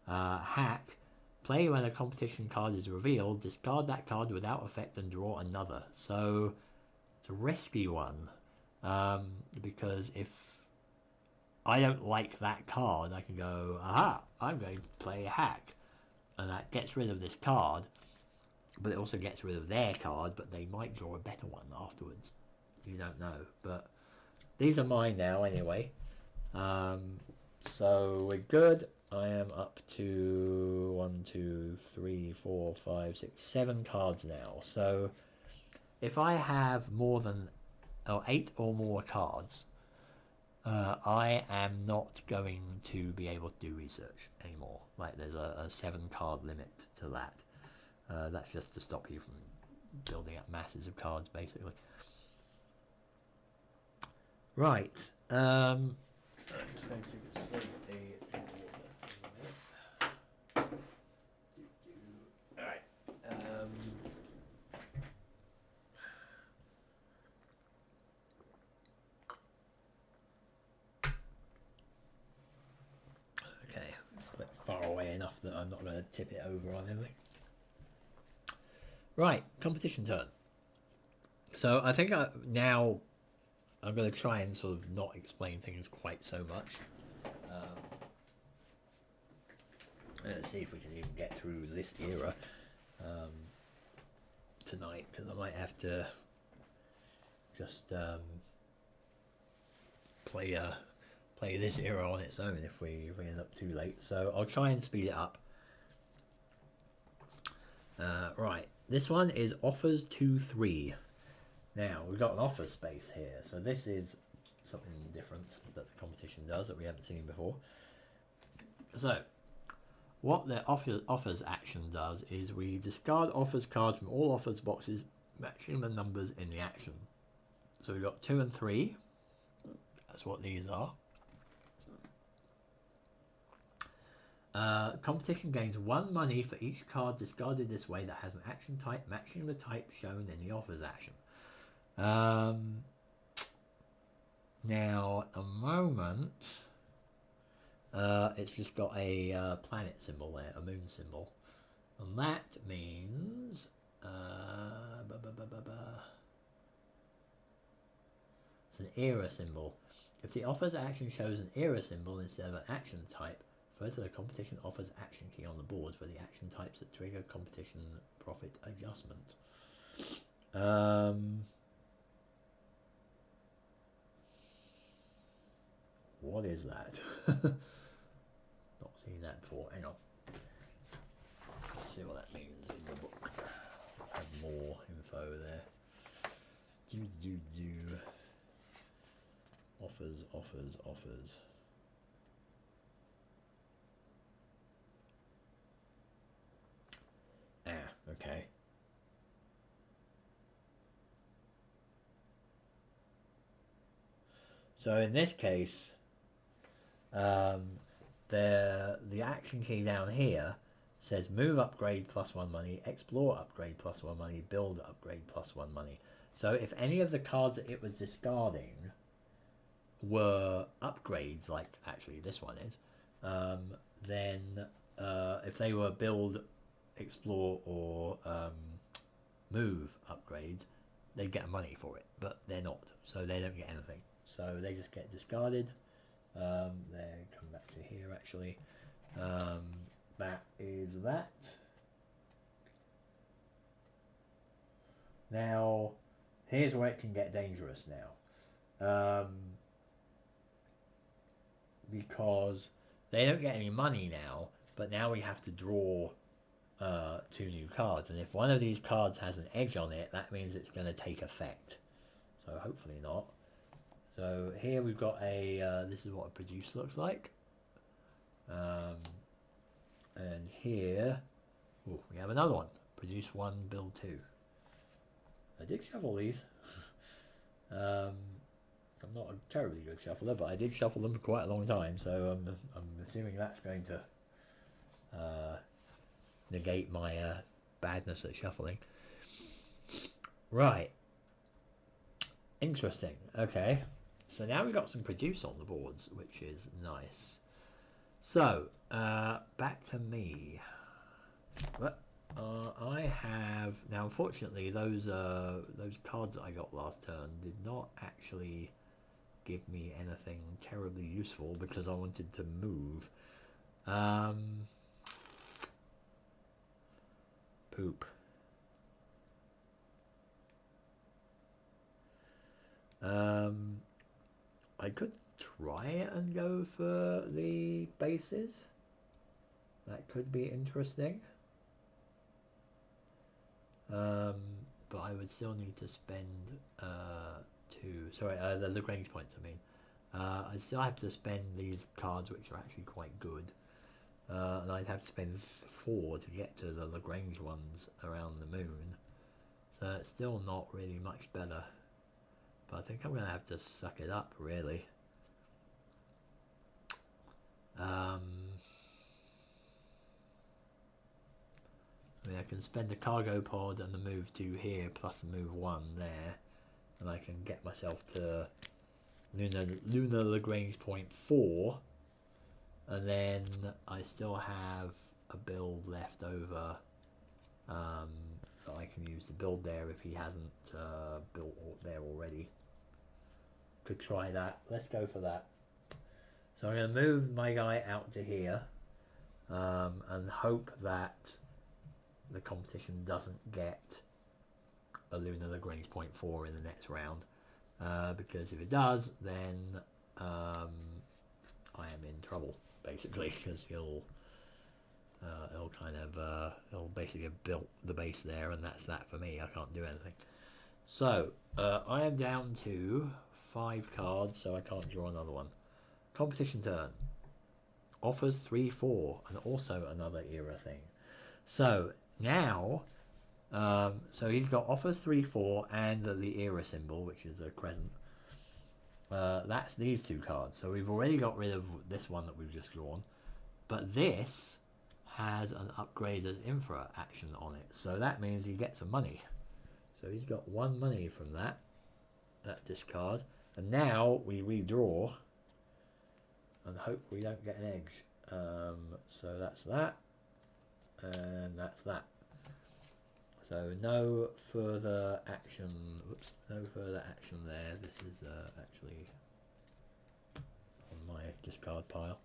Hack. Play when a competition card is revealed. Discard that card without effect and draw another. So, it's a risky one. Because if I don't like that card, I can go, aha, I'm going to play a hack. And that gets rid of this card. But it also gets rid of their card, but they might draw a better one afterwards. You don't know. But these are mine now anyway. So we're good. I am up to 1, 2, 3, 4, 5, 6, 7 cards now. So if I have more than 8 or more cards, I am not going to be able to do research anymore. Like there's a 7 card limit to that. That's just to stop you from building up masses of cards, basically. Right. I'm just going to slip a Alright. Okay. A bit far away enough that I'm not going to tip it over on anything. Right, competition turn. So I think now I'm going to try and sort of not explain things quite so much. Let's see if we can even get through this era. tonight, because I might have to just play this era on its own if we end up too late. So I'll try and speed it up. Right, this one is offers 2-3. Now we've got an offer space here, so this is something different that the competition does that we haven't seen before. So what the offers action does is we discard offers cards from all offers boxes matching the numbers in the action. So we've got 2 and 3. That's what these are. Competition gains 1 money for each card discarded this way that has an action type matching the type shown in the offers action. Now at the moment it's just got a planet symbol there, a moon symbol, and that means it's an era symbol. If the offers action shows an era symbol instead of an action type, further the competition offers action key on the board for the action types that trigger competition profit adjustment. What is that? Not seen that before. Hang on. Let's see what that means in the book. Have more info there. Offers. Okay. So in this case, the action key down here says move upgrade +1 money, explore upgrade +1 money, build upgrade +1 money. So if any of the cards that it was discarding were upgrades, like actually this one is, then if they were build, explore, or move upgrades, they'd get money for it, but they're not, so they don't get anything. So they just get discarded. They come back to here actually. That is that. Now, here's where it can get dangerous now. Because they don't get any money now, but now we have to draw 2 new cards, and if one of these cards has an edge on it, that means it's going to take effect. So hopefully not. So here we've got a, this is what a produce looks like. And here, ooh, we have another one. Produce 1, build 2. I did shuffle these. I'm not a terribly good shuffler, but I did shuffle them for quite a long time, so I'm assuming that's going to negate my badness at shuffling. Right. Interesting. Okay. So now we've got some produce on the boards, which is nice. So, back to me. But, I have... Now, unfortunately, those cards that I got last turn did not actually give me anything terribly useful because I wanted to move. Poop. I could try and go for the bases. That could be interesting. But I would still need to spend the Lagrange points, I mean. I'd still have to spend these cards, which are actually quite good. And I'd have to spend 4 to get to the Lagrange ones around the moon. So it's still not really much better. But I think I'm going to have to suck it up, really. I mean, I can spend a cargo pod and the move 2 here, plus the move 1 there. And I can get myself to lunar Lagrange point 4. And then I still have a build left over that I can use to build there if he hasn't built there already. Could try that. Let's go for that. So I'm going to move my guy out to here and hope that the competition doesn't get a Lunar Lagrange point 4 in the next round, because if it does, then I am in trouble basically, because he'll kind of he'll basically have built the base there, and that's that for me. I can't do anything. So I am down to 5 cards, so I can't draw another one. Competition turn. Offers 3/4, and also another era thing. So now, so he's got offers 3/4 and the era symbol, which is the crescent. That's these 2 cards. So we've already got rid of this one that we've just drawn, but this has an upgrade as infra action on it. So that means he gets some money. So he's got 1 money from that discard, and now we redraw and hope we don't get an edge. So that's that, and that's that. So no further action. Whoops, no further action there. This is actually on my discard pile.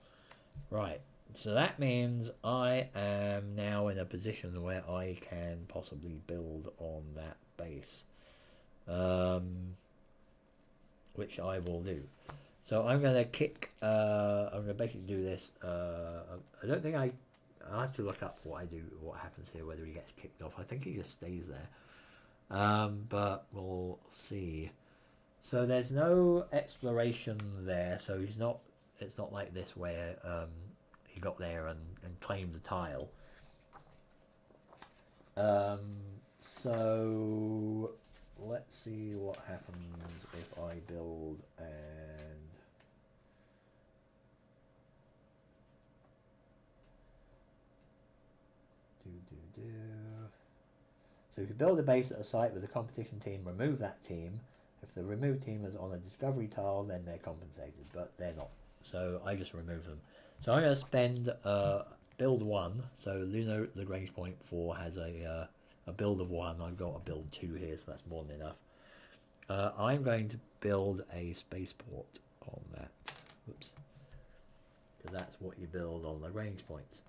Right. So that means I am now in a position where I can possibly build on that base, which I will do. So I'm going to kick, I'm going to basically do this. I don't think I have to look up what happens here, whether he gets kicked off. I think he just stays there, but we'll see. So there's no exploration there, so it's not like this where he got there and claimed a tile. So let's see what happens if I build and do. So if you build a base at a site with a competition team, remove that team. If the removed team is on a discovery tile, then they're compensated, but they're not. So I just remove them. So I'm going to spend build 1. So Lunar Lagrange point 4 has a build of 1. I've got a build 2 here, so that's more than enough. I'm going to build a spaceport on that. Whoops. Because that's what you build on Lagrange points.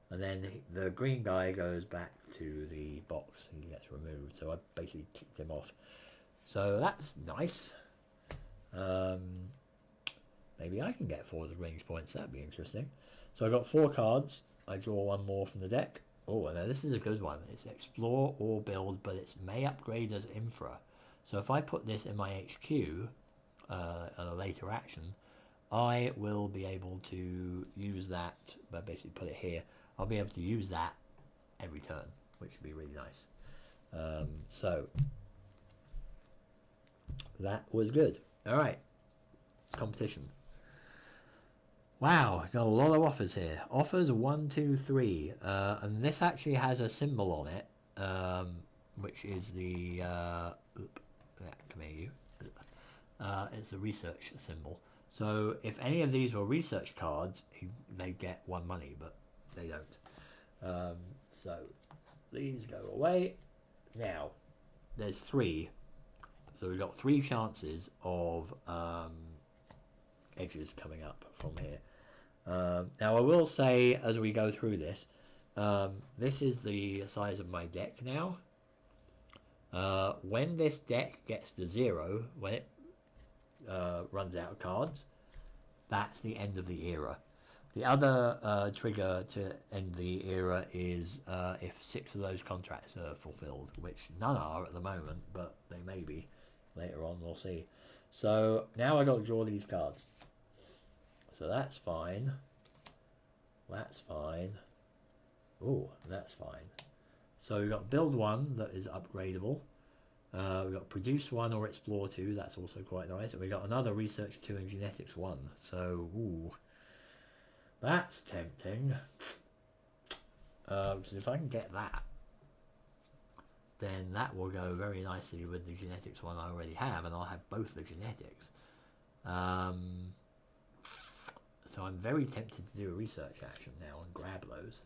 And then the green guy goes back to the box and he gets removed. So I basically kicked him off. So that's nice. Maybe I can get 4 Lagrange points. That'd be interesting. So I got 4 cards. I draw 1 more from the deck. Oh, now this is a good one. It's explore or build, but it's may upgrade as infra. So if I put this in my HQ at a later action, I will be able to use that, but basically put it here. I'll be able to use that every turn, which would be really nice. So that was good. All right, competition. Wow, got a lot of offers here. Offers 1, 2, 3, and this actually has a symbol on it, which is the come here, you. It's the research symbol. So if any of these were research cards, they get 1 money, but they don't. So these go away. Now there's 3, so we've got 3 chances of edges coming up from here. Now I will say, as we go through this, this is the size of my deck now. When this deck gets to 0, when it runs out of cards, that's the end of the era. The other trigger to end the era is if 6 of those contracts are fulfilled, which none are at the moment, but they may be later on, we'll see. So now I got to draw these cards. So that's fine. That's fine. Oh, that's fine. So we've got build 1 that is upgradable. We've got produce 1 or explore 2. That's also quite nice. And we've got another research 2 and genetics 1. So, ooh, that's tempting. So if I can get that, then that will go very nicely with the genetics 1 I already have, and I'll have both the genetics. So I'm very tempted to do a research action now and grab those.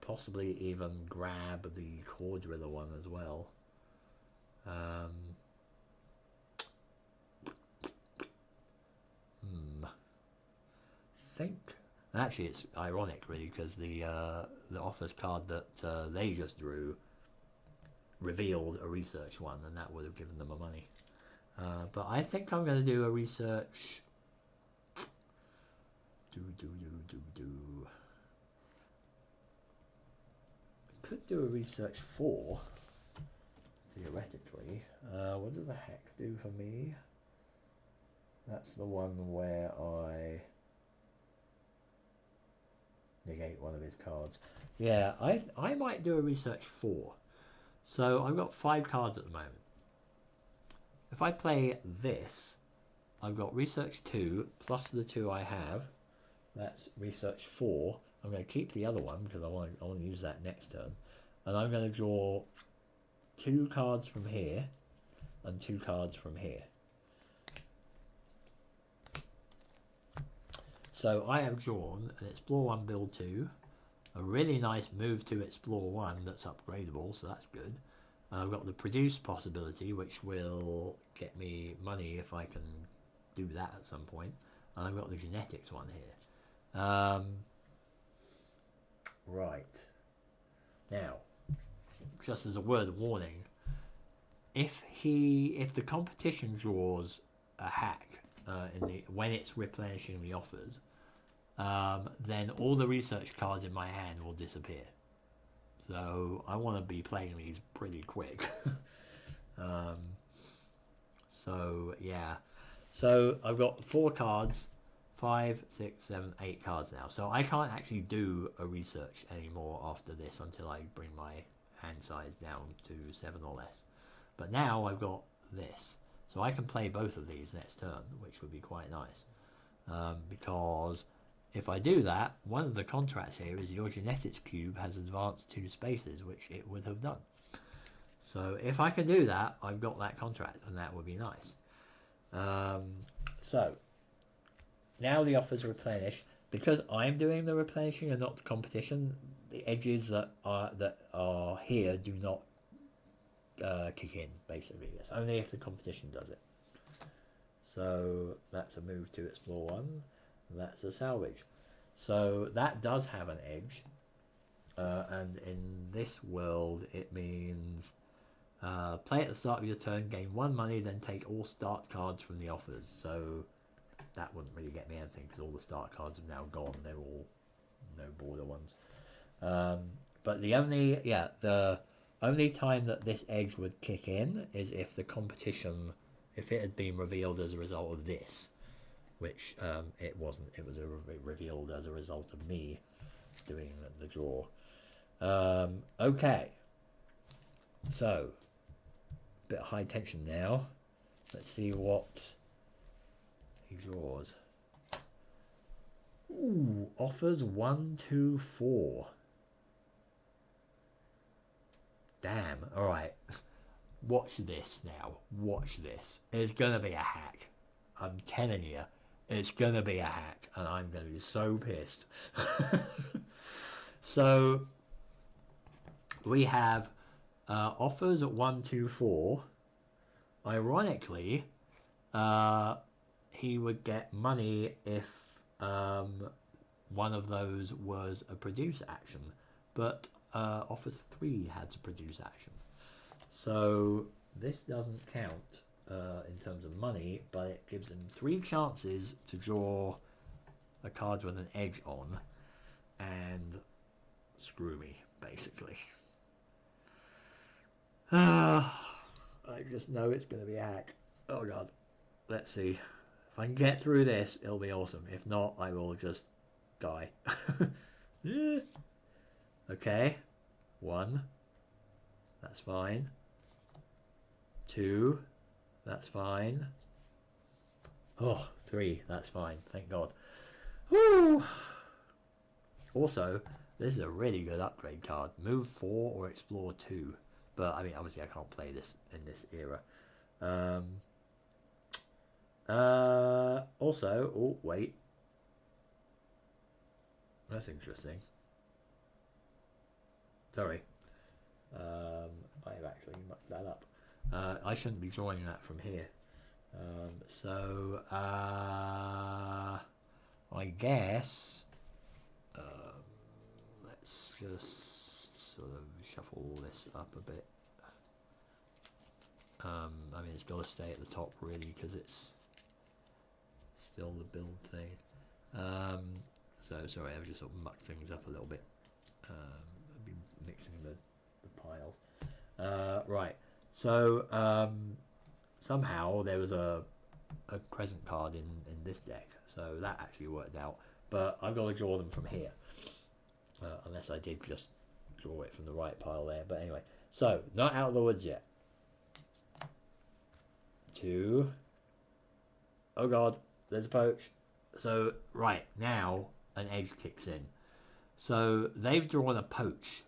Possibly even grab the core driller 1 as well. Think actually it's ironic really, because the offers card that they just drew revealed a research one, and that would have given them a money. But I think I'm going to do a research. Could do a research 4, theoretically. What does the heck do for me? That's the one where I negate one of his cards. Yeah, I might do a research 4. So I've got 5 cards at the moment. If I play this, I've got research 2 plus the 2 I have. That's research 4. I'm going to keep the other one because I want to use that next turn. And I'm going to draw 2 cards from here and 2 cards from here. So I have drawn an Explore 1, Build 2, a really nice Move to Explore 1 that's upgradable, so that's good. I've got the Produce possibility, which will get me money if I can do that at some point. And I've got the Genetics one here. Right. Now, just as a word of warning, if the competition draws a hack when it's replenishing the offers, then all the research cards in my hand will disappear. So I want to be playing these pretty quick. So yeah. So I've got 4 cards, 5, 6, 7, 8 cards now. So I can't actually do a research anymore after this until I bring my hand size down to 7 or less. But now I've got this. So I can play both of these next turn, which would be quite nice. Because if I do that, one of the contracts here is your genetics cube has advanced 2 spaces, which it would have done. So if I can do that, I've got that contract, and that would be nice. So now the offers replenish. Because I'm doing the replenishing and not the competition, the edges that are here do not kick in, basically. It's only if the competition does it. So that's a Move to Explore 1. That's a salvage. So that does have an edge. And in this world, it means play at the start of your turn, gain 1 money, then take all start cards from the offers. So that wouldn't really get me anything because all the start cards have now gone. They're all no border ones. But the only time that this edge would kick in is if the competition, if it had been revealed as a result of this, which it wasn't. It was revealed as a result of me doing the draw. Okay, so a bit of high tension now. Let's see what he draws. Ooh, offers 1, 2, 4. Damn. All right. Watch this now. Watch this. It's gonna be a hack. I'm telling you, it's gonna be a hack, and I'm gonna be so pissed. So we have offers at 1, 2, 4. Ironically, he would get money if one of those was a produce action, but offers 3 had to produce action. So this doesn't count in terms of money, but it gives him 3 chances to draw a card with an edge on and screw me, basically. I just know it's going to be a hack. Oh god. Let's see. If I can get through this, it'll be awesome. If not, I will just die. Yeah. Okay. 1. That's fine. 2. That's fine. Oh, 3. That's fine. Thank God. Woo! Also, this is a really good upgrade card. Move 4 or Explore 2. But, I mean, obviously I can't play this in this era. Also, oh, wait. That's interesting. Sorry. I've actually mucked that up. I shouldn't be drawing that from here. So, I guess, let's just sort of shuffle all this up a bit. I mean, it's got to stay at the top really because it's still the build thing. So sorry, I've just sort of mucked things up a little bit. I've been mixing the piles. Right. So somehow there was a crescent card in this deck, so that actually worked out. But I've got to draw them from here, unless I did just draw it from the right pile there. But anyway, so not out of the woods yet. 2. Oh god, there's a poach. So right now an edge kicks in. So they've drawn a poach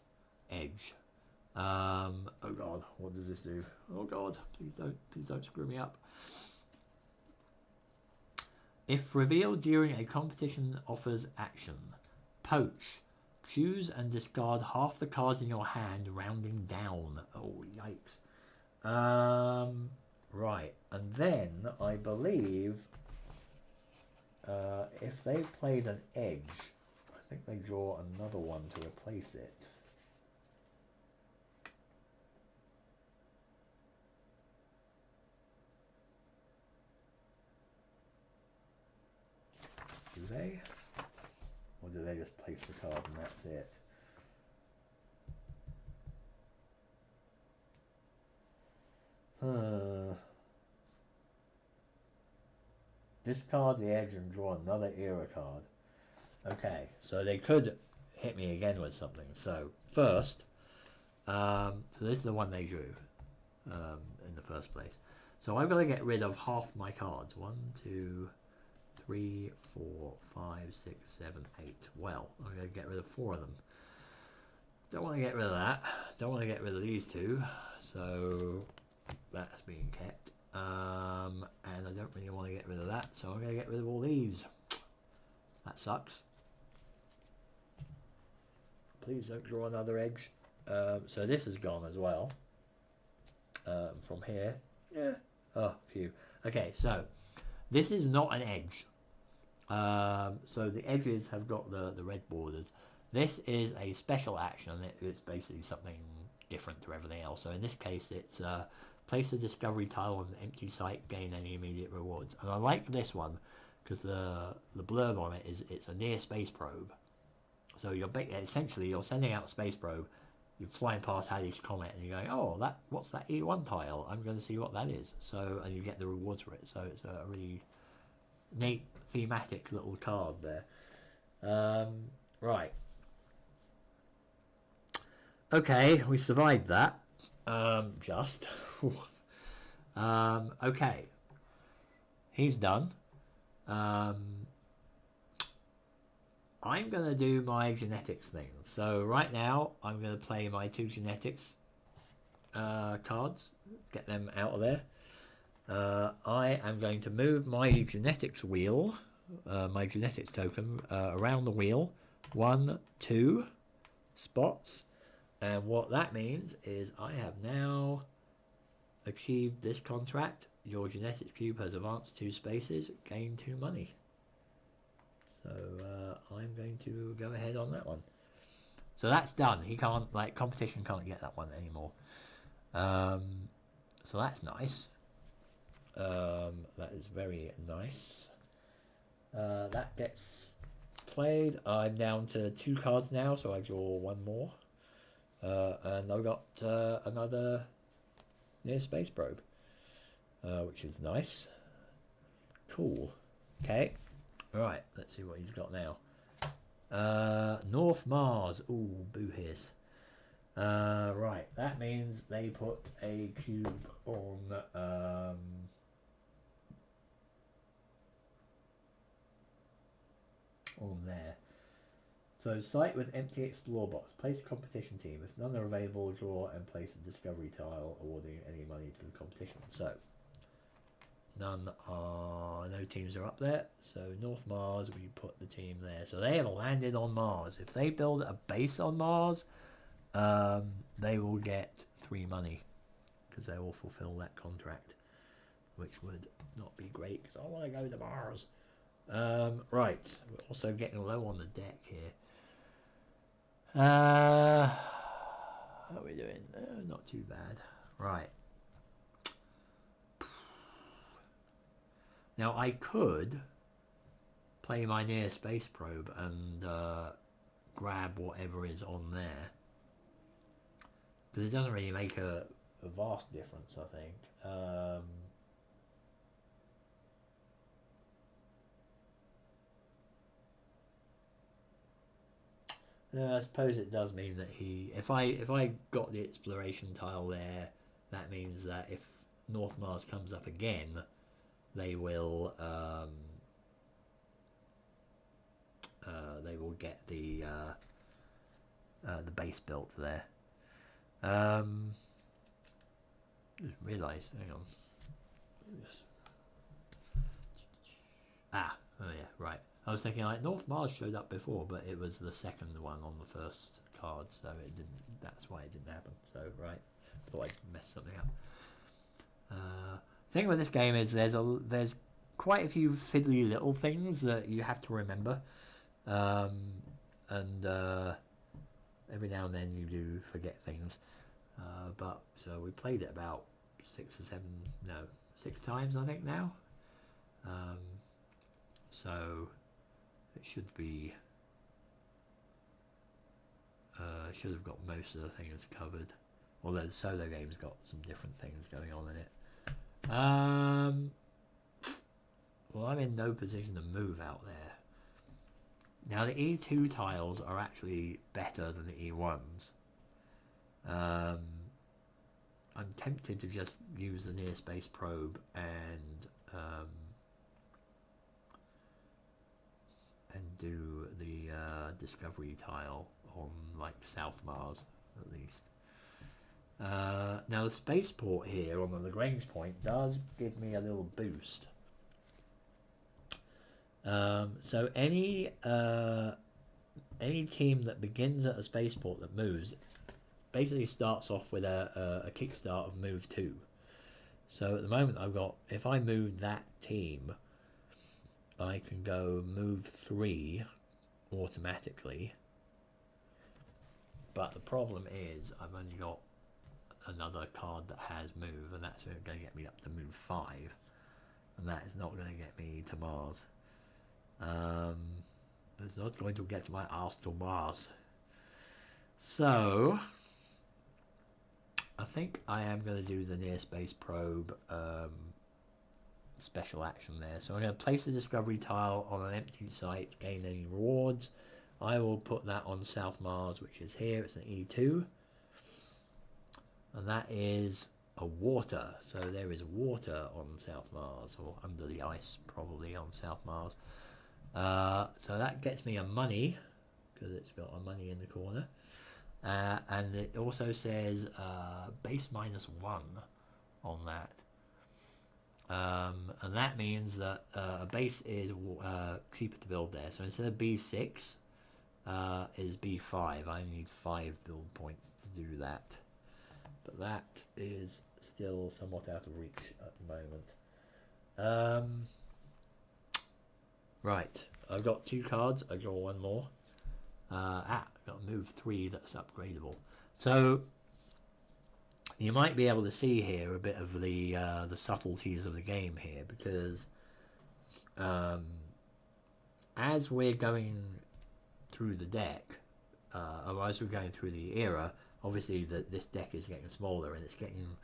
edge. Oh god, what does this do? Oh god, please don't screw me up. If revealed during a competition offers action, poach. Choose and discard half the cards in your hand, rounding down. Oh yikes. Right, and then I believe if they played an edge, I think they draw another one to replace it. Do they? Or do they just place the card and that's it? Discard the edge and draw another era card. Okay, so they could hit me again with something. So first, so this is the one they drew in the first place. So I've got to get rid of half my cards. 1, 2, 3, 4, 5, 6, 7, 8. Well, I'm going to get rid of 4 of them. Don't want to get rid of that. Don't want to get rid of these 2. So that's being kept. And I don't really want to get rid of that. So I'm going to get rid of all these. That sucks. Please don't draw another edge. So this is gone as well. From here. Yeah. Oh, phew. Okay, so this is not an edge. So the edges have got the red borders. This is a special action. It's basically something different to everything else. So in this case, it's place a discovery tile on an empty site, gain any immediate rewards. And I like this one because the blurb on it is it's a near space probe. So essentially you're sending out a space probe. You're flying past Halley's Comet and you're going, oh, what's that E1 tile? I'm going to see what that is. So, and you get the rewards for it. So it's a really neat thematic little card there. Right. Okay, we survived that. Just. Okay. He's done. I'm going to do my genetics thing. So right now, I'm going to play my 2 genetics cards. Get them out of there. I am going to move my genetics wheel, my genetics token, around the wheel. 1, 2 spots. And what that means is I have now achieved this contract. Your genetics cube has advanced 2 spaces, gain 2 money. So I'm going to go ahead on that one. So that's done. He can't, competition can't get that one anymore. So that's nice. That is very nice. That gets played. I'm down to 2 cards now, so I draw 1 more. And I've got another near space probe, which is nice. Cool. Okay. Right, let's see what he's got now. North Mars. Ooh, boo hiss. Right, that means they put a cube on there. So site with empty explore box. Place a competition team. If none are available, draw and place a discovery tile, awarding any money to the competition. So no teams are up there. So North Mars, we put the team there. So they have landed on Mars. If they build a base on Mars, they will get 3 money because they will fulfill that contract, which would not be great because I want to go to Mars. Right, we're also getting low on the deck here. How are we doing? Not too bad. Right. Now I could play my near space probe and grab whatever is on there, but it doesn't really make a vast difference, I think. I suppose it does mean that if I got the exploration tile there, that means that if North Mars comes up again, they will get the base built there. Just realised, hang on. Oh yeah, right. I was thinking like North Mars showed up before, but it was the second one on the first card, so it didn't. That's why it didn't happen. So right, thought I'd mess something up. Thing with this game is there's quite a few fiddly little things that you have to remember, and every now and then you do forget things. But so we played it about 6 times I think now. So it should be should have got most of the things covered. Although the solo game's got some different things going on in it. Well, I'm in no position to move out there. Now the E2 tiles are actually better than the E1s. I'm tempted to just use the near space probe and do the discovery tile on like South Mars at least. Now the spaceport here on the Lagrange point does give me a little boost. So any team that begins at a spaceport that moves basically starts off with a kickstart of move 2. So at the moment I've got, if I move that team, I can go move 3 automatically. But the problem is I've only got another card that has move, and that's going to get me up to move 5, and that is not going to get me to Mars. It's not going to get my ass to Mars. So I think I am going to do the near space probe special action there. So I'm going to place a discovery tile on an empty site, gain any rewards. I will put that on South Mars, which is here. It's an E2, and that is a water. So there is water on South Mars, or under the ice probably on South Mars. So that gets me a money, because it's got a money in the corner. And it also says base -1 on that. And that means that a base is cheaper to build there. So instead of B6, is B5. I need 5 build points to do that. But that is still somewhat out of reach at the moment. Right, I've got 2 cards. I draw 1 more. I've got move 3 that's upgradable. So you might be able to see here a bit of the subtleties of the game here, because as we're going through the deck, or as we're going through the era, obviously this deck is getting smaller and it's getting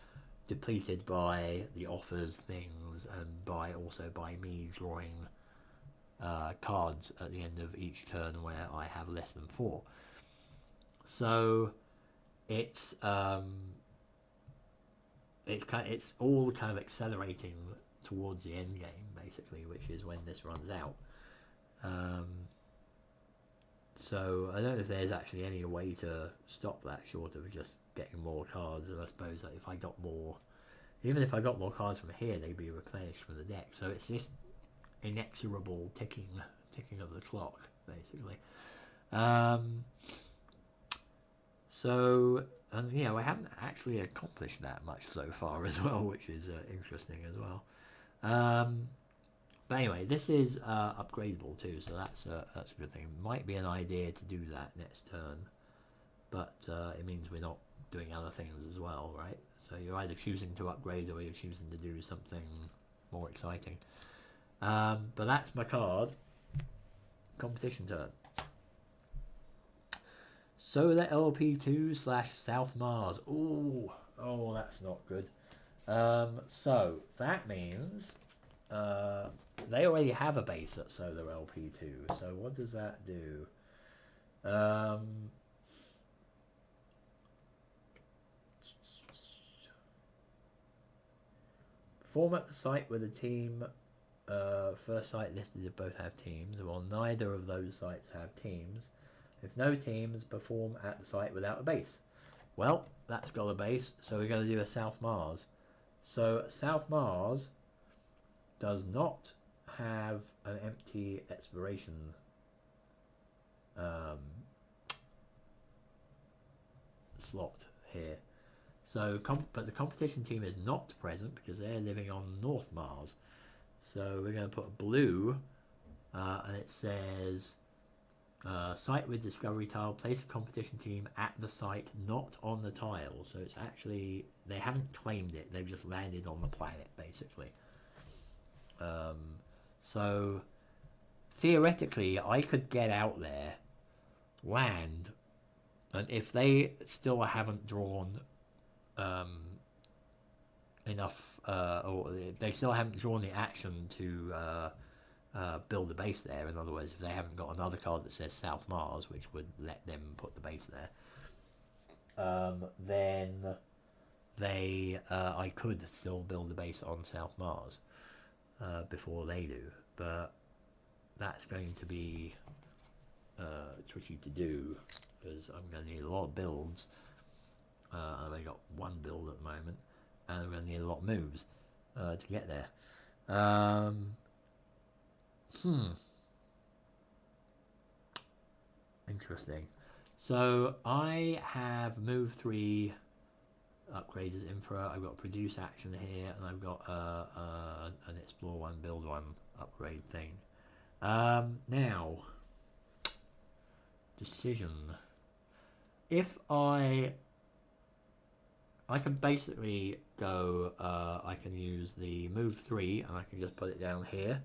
depleted by the offers things, and also by me drawing cards at the end of each turn where I have less than 4. So it's all kind of accelerating towards the end game, basically, which is when this runs out. So I don't know if there's actually any way to stop that short of just getting more cards. And I suppose that if I got more, even if I got more cards from here, they'd be replenished from the deck. So it's this inexorable ticking of the clock, basically. So, and you know, I haven't actually accomplished that much so far as well, which is interesting as well. But anyway, this is upgradable too, so that's a good thing. Might be an idea to do that next turn, but it means we're not doing other things as well, right? So you're either choosing to upgrade or you're choosing to do something more exciting. But that's my card. Competition turn. Solar LP2 / South Mars. Ooh, oh, that's not good. So that means they already have a base at Solar LP2. So what does that do? Perform at the site with a team. First site listed if both have teams. Well, neither of those sites have teams. If no teams, perform at the site without a base. Well, that's got a base, so we're going to do a South Mars. So South Mars does not have an empty exploration slot here. So, but the competition team is not present because they're living on North Mars. So we're going to put blue, and it says site with discovery tile. Place a competition team at the site, not on the tile. So it's actually, they haven't claimed it. They've just landed on the planet, basically. So theoretically, I could get out there, land, and if they still haven't drawn enough, or they still haven't drawn the action to build a base there. In other words, if they haven't got another card that says South Mars, which would let them put the base there, then they I could still build the base on South Mars before they do, but that's going to be tricky to do because I'm going to need a lot of builds. I've only got one build at the moment, and I'm going to need a lot of moves to get there. Interesting. So I have move 3 upgrades as infra. I've got produce action here, and I've got an explore 1, build 1 upgrade thing. Now, decision. If I can basically go, I can use the move 3 and I can just put it down here,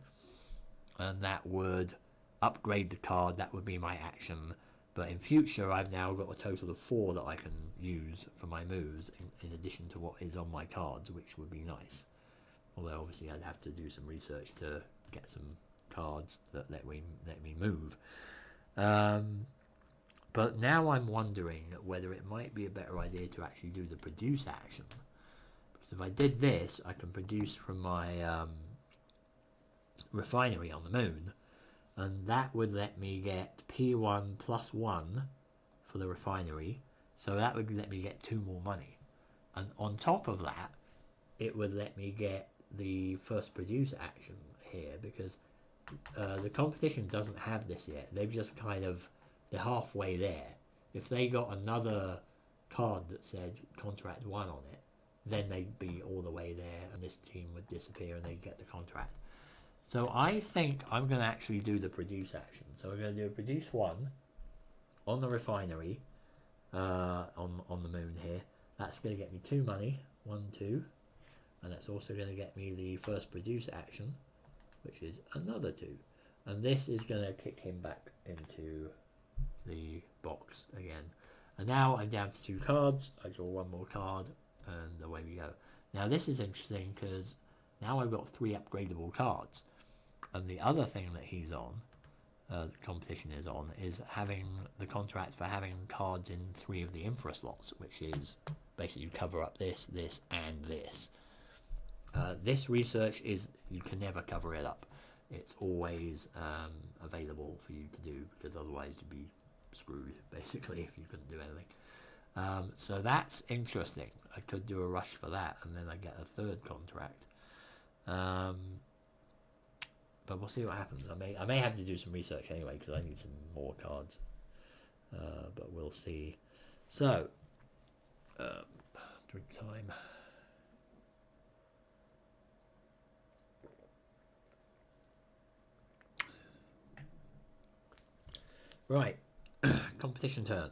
and that would upgrade the card. That would be my action, but in future I've now got a total of 4 that I can use for my moves in addition to what is on my cards, which would be nice. Although obviously I'd have to do some research to get some cards that let me move. But now I'm wondering whether it might be a better idea to actually do the produce action. Because if I did this, I can produce from my refinery on the moon. And that would let me get P1 + 1 for the refinery. So that would let me get 2 more money. And on top of that, it would let me get the first produce action here. Because the competition doesn't have this yet. They've just kind of... they're halfway there. If they got another card that said contract 1 on it, then they'd be all the way there and this team would disappear and they'd get the contract. So I think I'm going to actually do the produce action. So we're going to do a produce 1 on the refinery, on the moon here. That's going to get me 2 money, 1, 2. And that's also going to get me the first produce action, which is another 2. And this is going to kick him back into the box again. And now I'm down to 2 cards. I draw 1 more card and away we go. Now this is interesting because now I've got 3 upgradable cards, and the other thing that he's on, the competition is on, is having the contract for having cards in 3 of the infra slots, which is basically you cover up this, this and this. This research is, you can never cover it up. It's always available for you to do, because otherwise you'd be screwed basically if you couldn't do anything. So that's interesting. I could do a rush for that and then I get a 3rd contract. But we'll see what happens. I may have to do some research anyway because I need some more cards. But we'll see. So drink time. Right. Competition turn.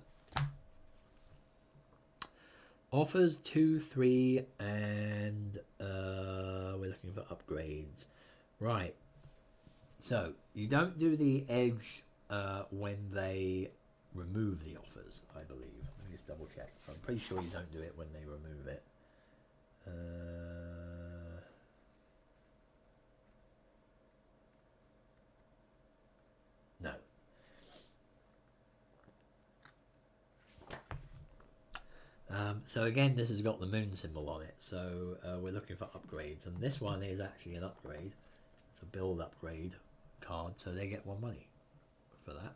Offers 2, 3, and we're looking for upgrades. Right. So you don't do the edge when they remove the offers, I believe. Let me just double check. I'm pretty sure you don't do it when they remove it. No. So again, this has got the moon symbol on it. So we're looking for upgrades, and this one is actually an upgrade. It's a build upgrade card, so they get 1 money for that.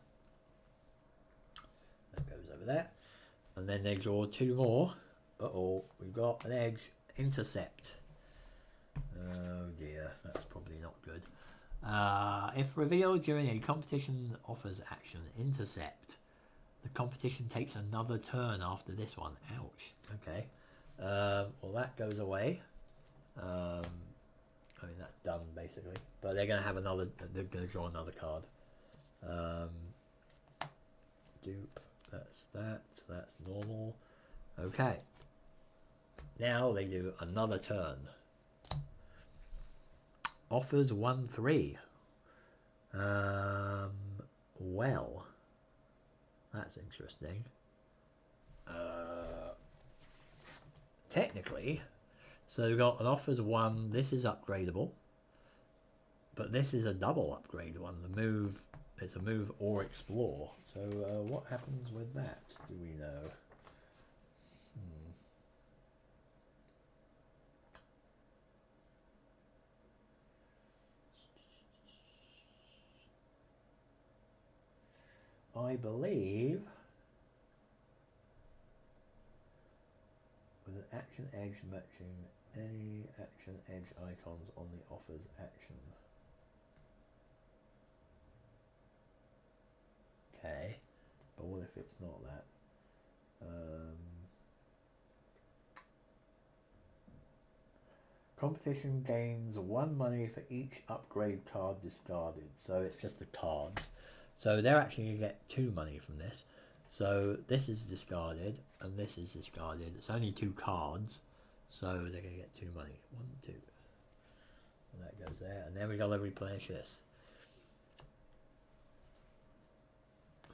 That goes over there, and then they draw 2 more. Uh-oh, we've got an edge intercept. Oh dear, that's probably not good. If revealed during a competition offers action intercept, the competition takes another turn after this one. Ouch. Okay. Well, that goes away. I mean, that's done basically. But they're going to have another. They're going to draw another card. Dupe. That's that. That's normal. Okay. Now they do another turn. Offers 1-3. Well, that's interesting. Technically, so we've got an offers 1. This is upgradable, but this is a double upgrade one. The move, it's a move or explore. So what happens with that? Do we know? I believe with an action edge matching any action edge icons on the offers action. Okay, but what if it's not that? Competition gains 1 money for each upgrade card discarded. So it's just the cards. So they're actually going to get 2 money from this. So this is discarded and this is discarded. It's only 2 cards. So they're going to get 2 money. 1, 2. And that goes there. And then we got to replenish this.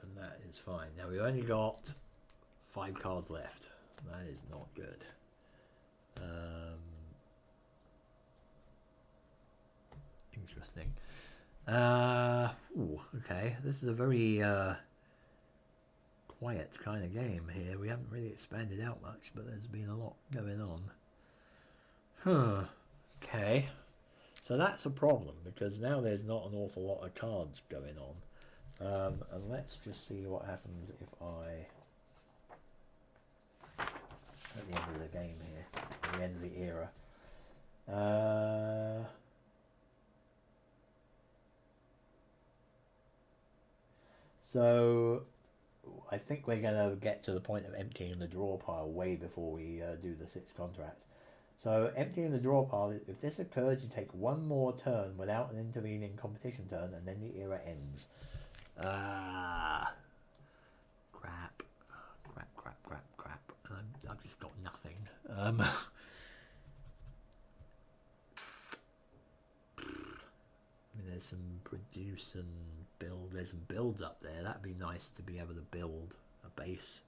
And that is fine. Now we've only got 5 cards left. That is not good. Interesting. Ooh, okay. This is a very quiet kind of game here. We haven't really expanded out much, but there's been a lot going on. Huh. Okay. So that's a problem, because now there's not an awful lot of cards going on. And let's just see what happens if I... at the end of the game here, at the end of the era. So I think we're going to get to the point of emptying the draw pile way before we do the 6 contracts. So emptying the draw pile, if this occurs, you take 1 more turn without an intervening competition turn, and then the era ends. Crap. I've just got nothing. I mean, there's some produce and build. There's some builds up there. That'd be nice to be able to build a base.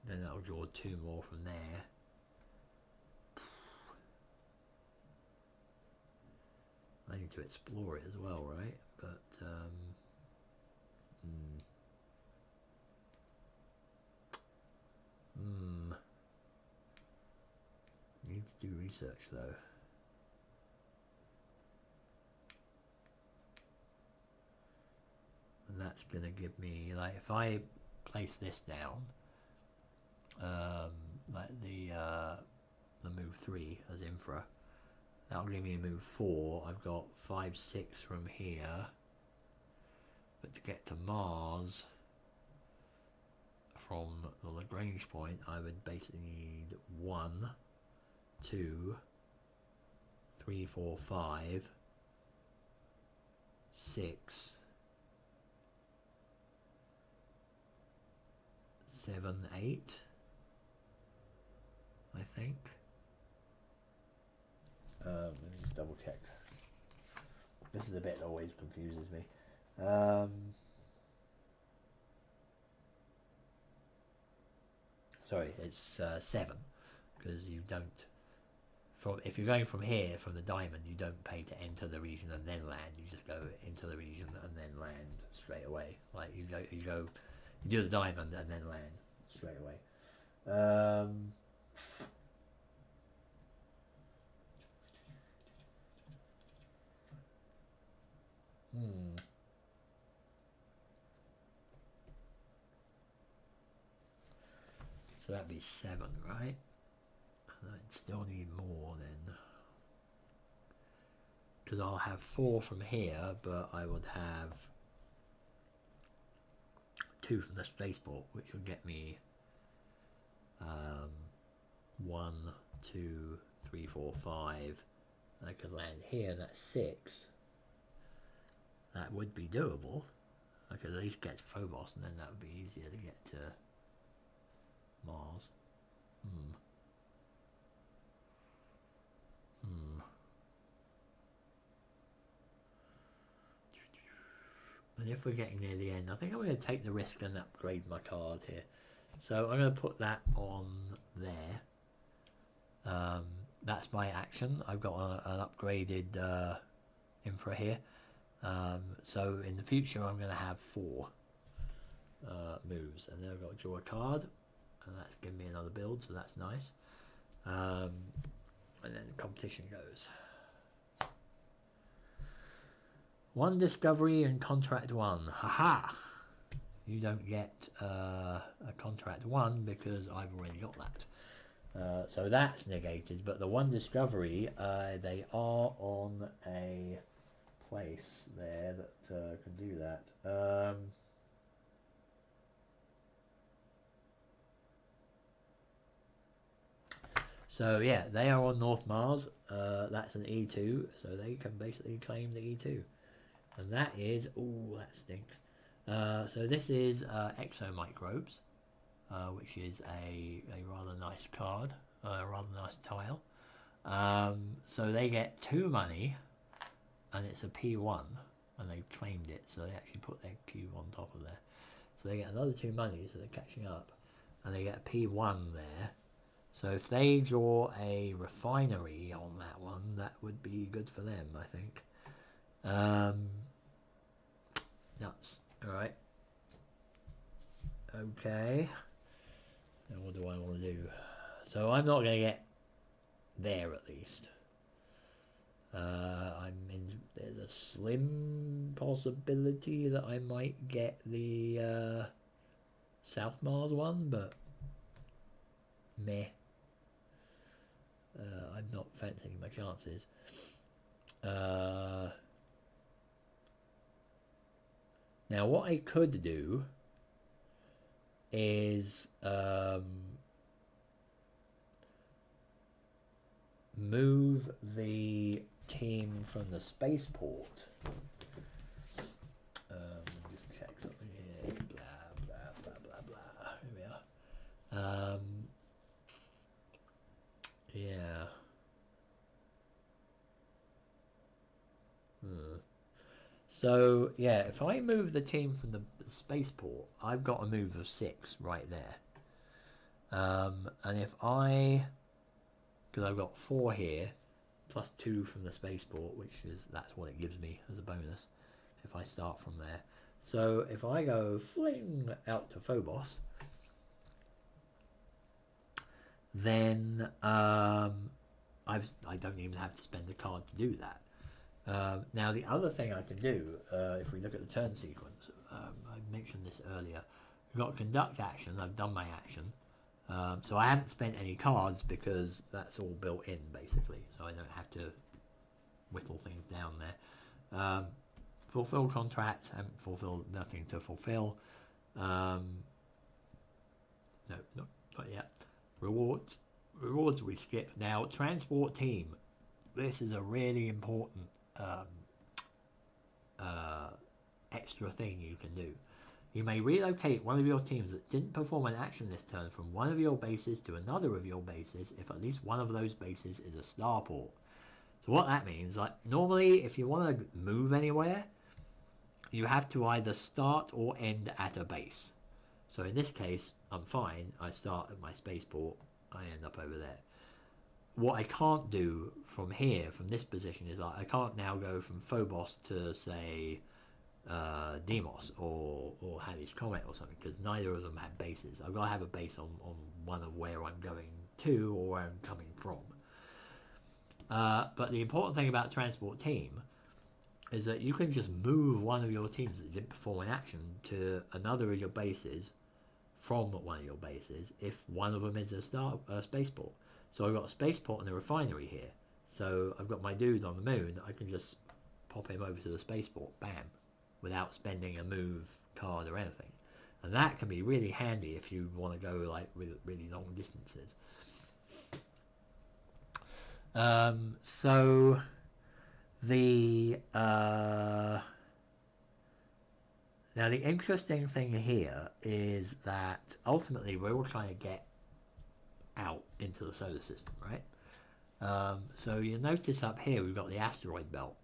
Then that'll draw 2 more from there. I need to explore it as well, right? But need to do research though. And that's gonna give me, like, if I place this down, like the move 3 as infra, that'll give me move 4. I've got 5, 6 from here, but to get to Mars from the Lagrange point, I would basically need 1, 2, 3, 4, 5, 6, 7, 8. I think. Let me just double check. This is the bit that always confuses me. Sorry, it's 7, because you don't. If you're going from here, from the diamond, you don't pay to enter the region and then land. You just go into the region and then land straight away. Like you do the diamond and then land straight away. So that'd be 7, right? And I'd still need more then, because I'll have 4 from here, but I would have 2 from the spaceport, which would get me 1, 2, 3, 4, 5. I could land here, and that's 6. That would be doable. I could at least get to Phobos, and then that would be easier to get to Mars. And if we're getting near the end, I think I'm going to take the risk and upgrade my card here. So I'm going to put that on there. That's my action. I've got an upgraded infra here. So in the future I'm going to have 4 moves, and then I've got to draw a card, and that's giving me another build, so that's nice. And then the competition goes. 1 discovery and contract 1. Haha! You don't get a contract 1 because I've already got that. So that's negated, but the 1 discovery, they are on a place there that can do that. So yeah, they are on North Mars. That's an E2, so they can basically claim the E2. And that is, ooh, that stinks. So this is Exomicrobes, which is a rather nice card, a rather nice tile. So they get 2 money, and it's a P1, and they've claimed it, so they actually put their cube on top of there. So they get another 2 money, so they're catching up, and they get a P1 there. So if they draw a refinery on that one, that would be good for them, I think. Nuts. Alright. Okay. Now what do I want to do? So I'm not going to get there, at least. There's a slim possibility that I might get the South Mars one, but meh. I'm not fancying my chances. Now what I could do is move the team from the spaceport. Just check something here. Blah blah blah blah blah. Here we are. Yeah. So yeah, if I move the team from the spaceport, I've got a move of 6 right there. And if because I've got 4 here, plus 2 from the spaceport, that's what it gives me as a bonus if I start from there. So if I go fling out to Phobos, then I don't even have to spend a card to do that. Now the other thing I can do, if we look at the turn sequence, I mentioned this earlier, we've got conduct action. I've done my action, so I haven't spent any cards because that's all built in basically, so I don't have to whittle things down there. Fulfill contracts, haven't fulfilled, nothing to fulfill. No, not yet. Rewards we skip. Now transport team, this is a really important extra thing you can do. You may relocate one of your teams that didn't perform an action this turn from one of your bases to another of your bases if at least one of those bases is a starport. So what that means, like normally if you want to move anywhere, you have to either start or end at a base. So in this case, I'm fine. I start at my spaceport, I end up over there. What I can't do from here, from this position, is like I can't now go from Phobos to, say, Deimos or Halley's Comet or something, because neither of them have bases. I've got to have a base on one of where I'm going to or where I'm coming from. But the important thing about Transport Team is that you can just move one of your teams that didn't perform an action to another of your bases from one of your bases if one of them is a spaceport. So I've got a spaceport and a refinery here. So I've got my dude on the moon. I can just pop him over to the spaceport, bam, without spending a move card or anything. And that can be really handy if you want to go like really long distances. So the now the interesting thing here is that ultimately we're all trying to get out into the solar system, right? So you notice up here we've got the asteroid belt,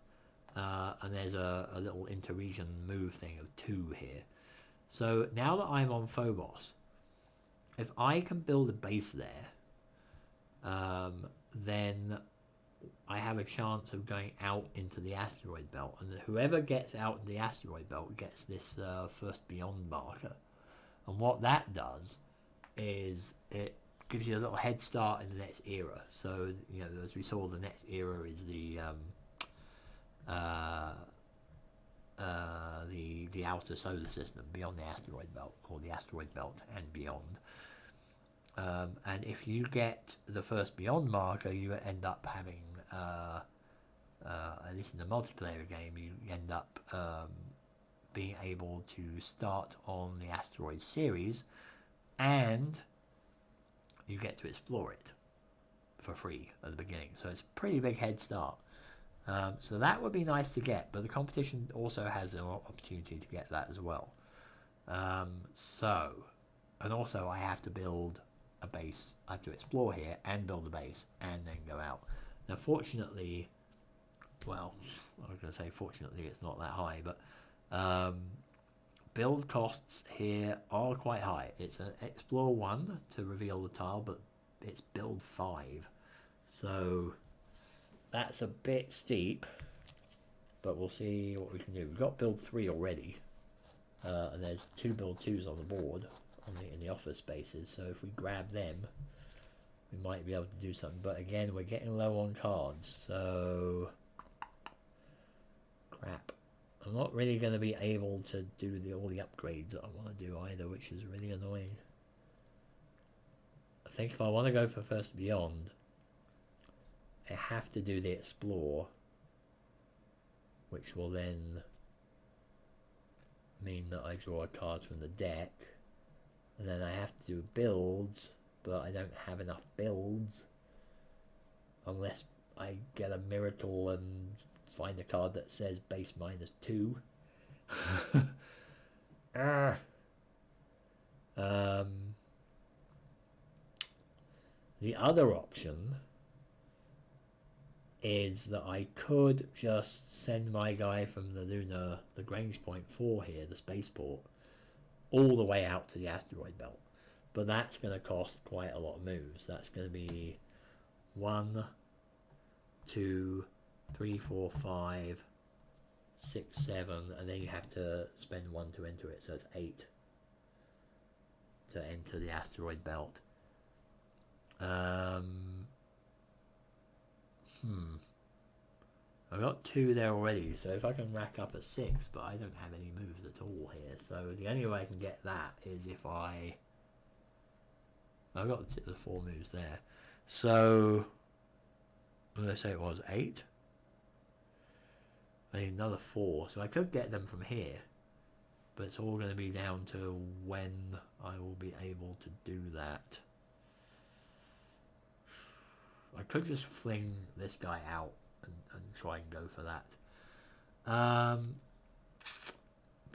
and there's a little interregion move thing of 2 here. So now that I'm on Phobos, if I can build a base there, then I have a chance of going out into the asteroid belt, and whoever gets out in the asteroid belt gets this first beyond marker. And what that does is it gives you a little head start in the next era. So, you know, as we saw, the next era is the outer solar system beyond the asteroid belt, or the asteroid belt and beyond. And if you get the first beyond marker, you end up having, at least in the multiplayer game, you end up being able to start on the asteroid series, and you get to explore it for free at the beginning. So it's a pretty big head start. So that would be nice to get, but the competition also has an opportunity to get that as well. And also I have to build a base. I have to explore here and build a base and then go out. Now fortunately, well, I was going to say fortunately it's not that high, but build costs here are quite high. It's an explore 1 to reveal the tile, but it's build 5. So that's a bit steep, but we'll see what we can do. We've got build 3 already, and there's 2 build 2s on the board in the office spaces, so if we grab them we might be able to do something. But again, we're getting low on cards, so crap. I'm not really going to be able to do all the upgrades that I want to do either, which is really annoying. I think if I want to go for first beyond, I have to do the explore, which will then mean that I draw a card from the deck, and then I have to do builds, but I don't have enough builds unless I get a miracle and find a card that says base -2. The other option is that I could just send my guy from the Grange Point 4 here, the spaceport, all the way out to the asteroid belt. But that's going to cost quite a lot of moves. That's going to be 1, 2, 3, 4, 5, 6, 7, and then you have to spend 1 to enter it, so it's 8 to enter the asteroid belt. I've got 2 there already, so if I can rack up a 6, but I don't have any moves at all here, so the only way I can get that is if I've got the 4 moves there. So what did I say it was? 8? I need another 4, so I could get them from here, but it's all going to be down to when I will be able to do that. I could just fling this guy out and try and go for that.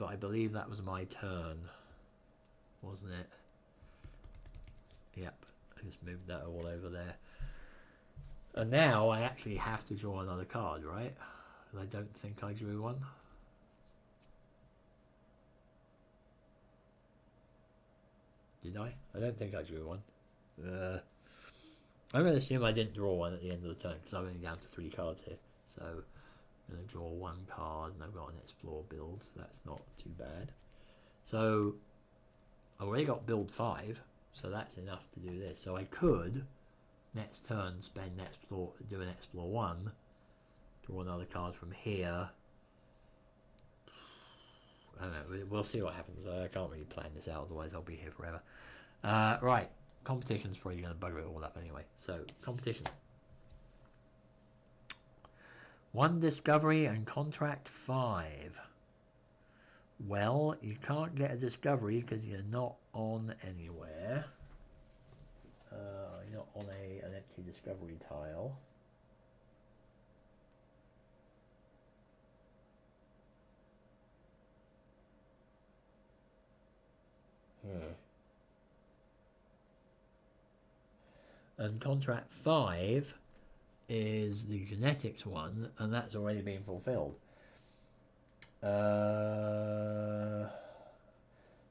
but I believe that was my turn, wasn't it? Yep, I just moved that all over there. And now I actually have to draw another card, right? And I don't think I drew one. Did I? I don't think I drew one. I'm going to assume I didn't draw one at the end of the turn because I'm only down to 3 cards here. So I'm going to draw 1 card and I've got an explore build. So that's not too bad. So I've already got build 5. So that's enough to do this. So I could next turn spend explore, do an explore 1, draw another card from here. I don't know, we'll see what happens. I can't really plan this out, otherwise I'll be here forever. Right, competition's probably going to bugger it all up anyway. So, competition. 1 discovery and contract 5. Well, you can't get a discovery because you're not on anywhere. You're not on an empty discovery tile. And contract 5 is the genetics one, and that's already been fulfilled.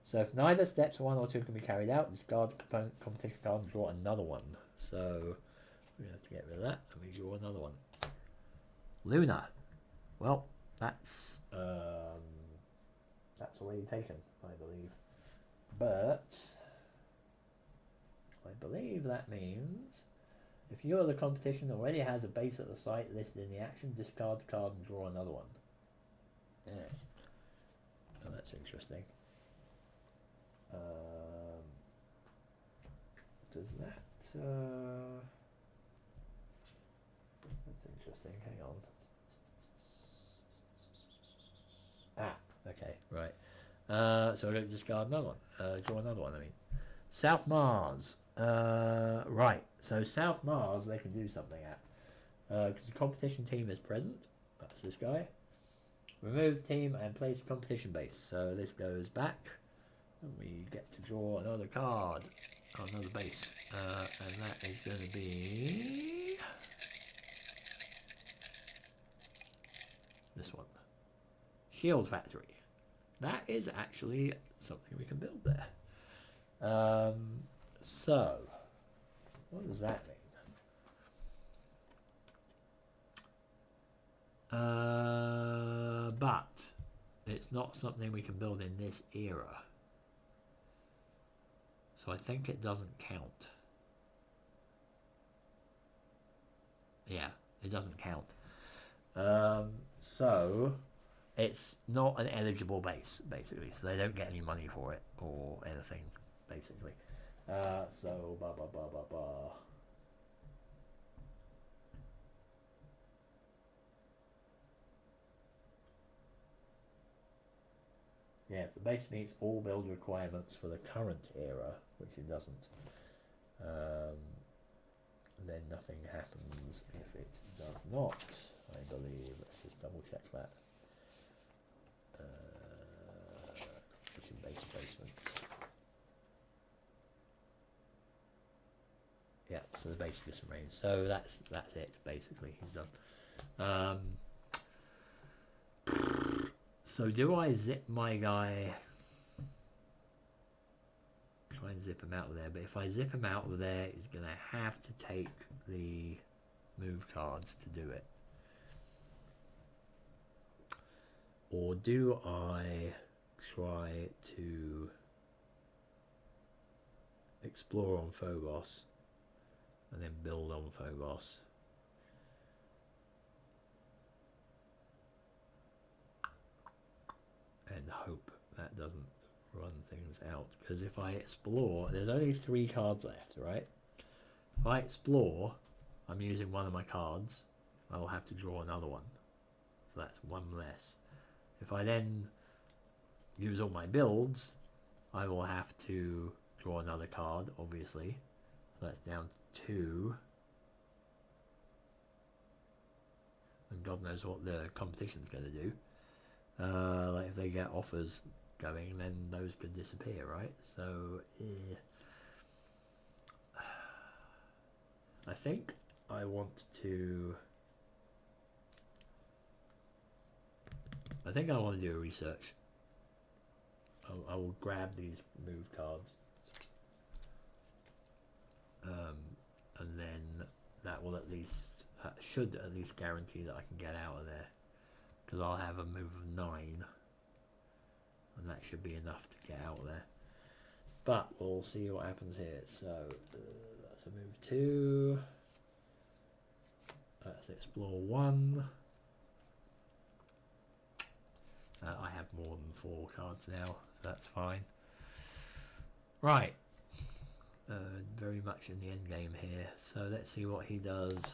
So if neither steps 1 or 2 can be carried out, discard the component competition card and draw another one. So we have to get rid of that, and we draw another one. Luna. Well, that's already taken, I believe. But I believe that means if you or the competition already has a base at the site listed in the action, discard the card and draw another one. Yeah. Oh, that's interesting. Does that... that's interesting. Hang on. Ah, okay, right. So we're going to discard another one. Draw another one, I mean. South Mars. Right, so South Mars they can do something at. Because the competition team is present. That's this guy. Remove team and place competition base. So this goes back. And we get to draw another card. Oh, another base. And that is going to be... this one. Shield Factory. That is actually something we can build there. So, what does that mean? But it's not something we can build in this era. So I think it doesn't count. Yeah, it doesn't count. So it's not an eligible base, basically. So they don't get any money for it or anything, basically. So, yeah, if the base meets all build requirements for the current era, which it doesn't, then nothing happens if it does not, I believe. Let's just double check that. Base basement. Yeah, so the base just remains. So that's it, basically. He's done. So do I zip my guy? Try and zip him out of there, but if I zip him out of there, he's going to have to take the move cards to do it. Or do I try to explore on Phobos and then build on Phobos? And hope that doesn't run things out. Because if I explore, there's only 3 cards left, right? If I explore, I'm using one of my cards. I will have to draw another one. So that's 1 less. If I then use all my builds, I will have to draw another card, obviously. So that's down to 2. And God knows what the competition's going to do. Like if they get offers going, then those could disappear, right? So I think I want to. I think I want to do a research. I will grab these move cards, and then that will should at least guarantee that I can get out of there, because I'll have a move of 9, and that should be enough to get out of there. But we'll see what happens here. So that's a move 2. Let's explore 1. I have more than 4 cards now, so that's fine. Right. Very much in the end game here. So let's see what he does.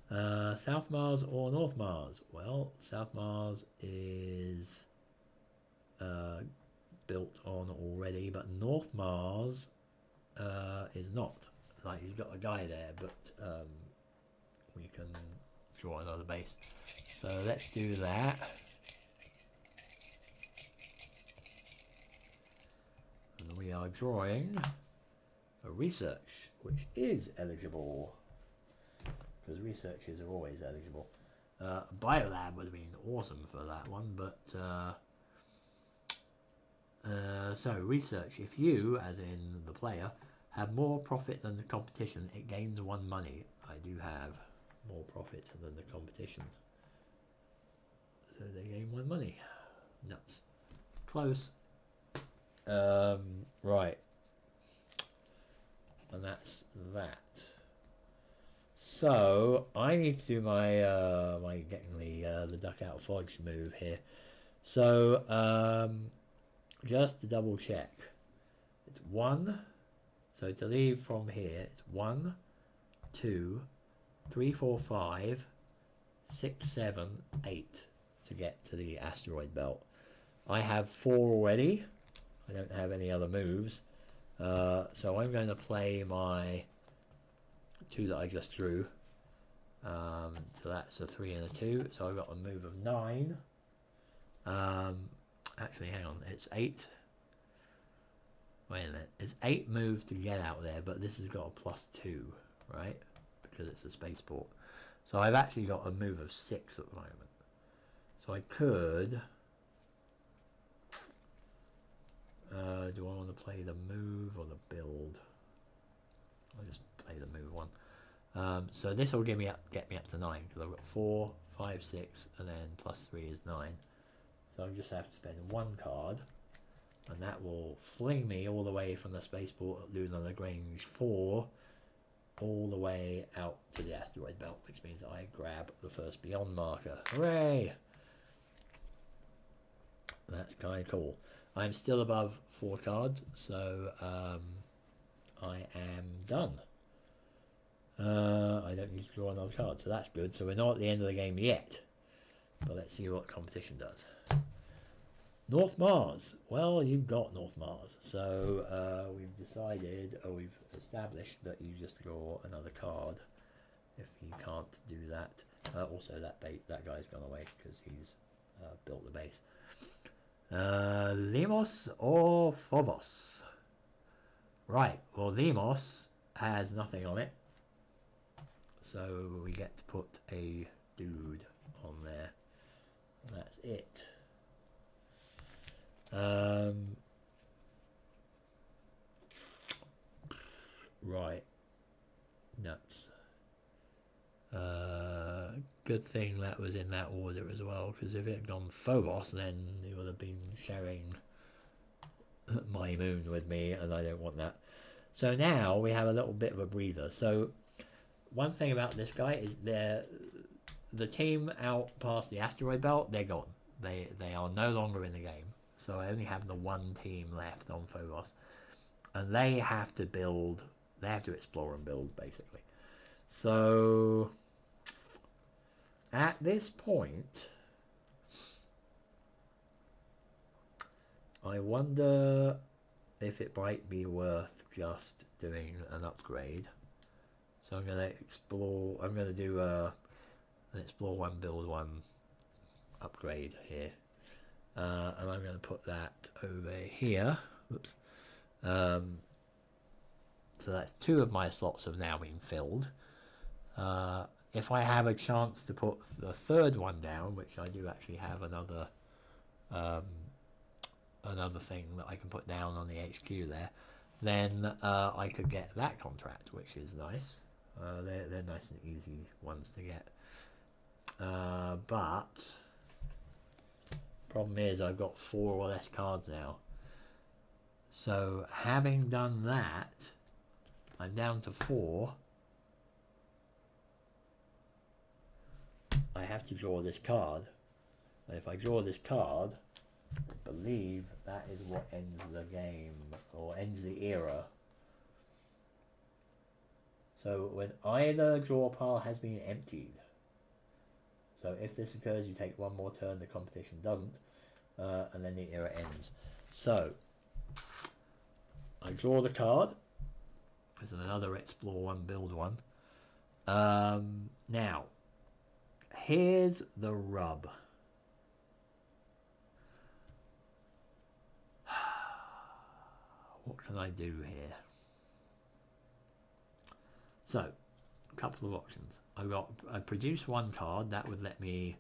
South Mars or North Mars? Well, South Mars is built on already, but North Mars is not. Like, he's got a guy there, but we can draw another base. So let's do that. And we are drawing a research, which is eligible, because researches are always eligible. Biolab would have been awesome for that one, but so research, if you, as in the player, have more profit than the competition, it gains 1 money. I do have more profit than the competition, so they gain 1 money. Nuts. Close. Right, and that's that. So I need to do my my getting the duck out fudge move here. So just to double check, it's 1. So to leave from here, it's 1, 2, 3, 4, 5, 6, 7, 8 to get to the asteroid belt. I have 4 already. I don't have any other moves, so I'm going to play my 2 that I just drew. So that's a 3 and a 2. So I've got a move of 9. Actually, hang on, it's 8. Wait a minute, it's 8 moves to get out there, but this has got a +2, right? Because it's a spaceport. So I've actually got a move of 6 at the moment. So I could. Do I want to play the move or the build? I'll just play the move one. So this will get me up to 9, because I've got 4, 5, 6, and then +3 is 9. So I just have to spend 1 card, and that will fling me all the way from the spaceport at Lunar Lagrange 4 all the way out to the asteroid belt, which means I grab the first Beyond marker. Hooray! That's kind of cool. I'm still above 4 cards, so I am done. I don't need to draw another card, so that's good. So we're not at the end of the game yet, but let's see what competition does. North Mars. Well, you've got North Mars, so we've decided, or we've established that you just draw another card if you can't do that. Also, that guy's gone away because he's built the base. Limos or Phobos? Right, well, Limos has nothing on it, so we get to put a dude on there. That's it. Right, nuts. Good thing that was in that order as well, because if it had gone Phobos, then it would have been sharing my moon with me, and I don't want that. So now we have a little bit of a breather. So one thing about this guy is the team out past the asteroid belt, they're gone. They are no longer in the game. So I only have the 1 team left on Phobos, and they have to build. They have to explore and build, basically. So at this point, I wonder if it might be worth just doing an upgrade. So I'm going to explore. I'm going to do an explore 1, build 1 upgrade here. and I'm going to put that over here. Oops. So that's 2 of my slots have now been filled. If I have a chance to put the 3rd one down, which I do actually have another thing that I can put down on the HQ there, then I could get that contract, which is nice. They're nice and easy ones to get. But problem is I've got 4 or less cards now. So having done that, I'm down to 4. I have to draw this card. And if I draw this card, I believe that is what ends the game, or ends the era. So when either draw pile has been emptied, so if this occurs, you take 1 more turn, the competition doesn't, and then the era ends. So I draw the card. There's another explore 1, build 1. Now, here's the rub. What can I do here? So, a couple of options. I produce 1 card. That would let me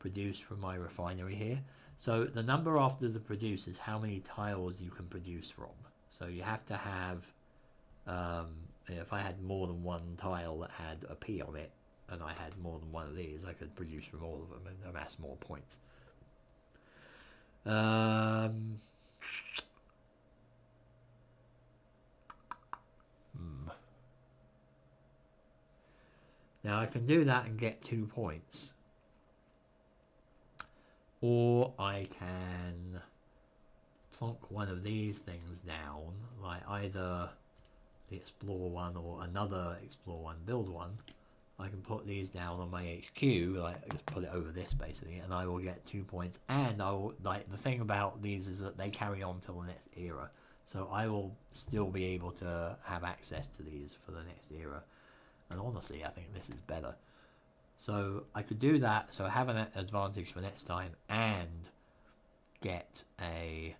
produce from my refinery here. So the number after the produce is how many tiles you can produce from. So you have to have, if I had more than 1 tile that had a P on it, and I had more than 1 of these, I could produce from all of them and amass more points. Now I can do that and get 2 points. Or I can plonk one of these things down, like either the explore 1 or another explore 1, build 1. I can put these down on my HQ, like just put it over this basically, and I will get 2 points. And I will, like, the thing about these is that they carry on till the next era, so I will still be able to have access to these for the next era. And honestly, I think this is better. So I could do that, so I have an advantage for next time, and get a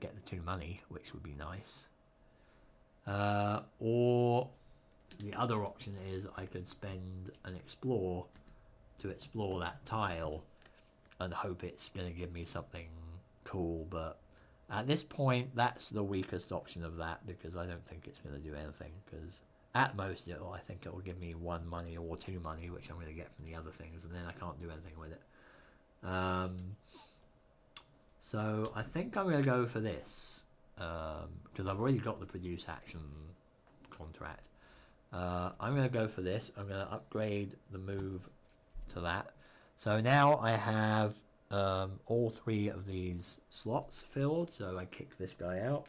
get the 2 money, which would be nice. Or the other option is I could spend an explore to explore that tile and hope it's going to give me something cool, but at this point that's the weakest option of that, because I don't think it's going to do anything, because at most I think it will give me 1 money or 2 money, which I'm going to get from the other things, and then I can't do anything with it. So I think I'm going to go for this, because I've already got the produce action contract. I'm going to go for this. I'm going to upgrade the move to that. So now I have all 3 of these slots filled, so I kick this guy out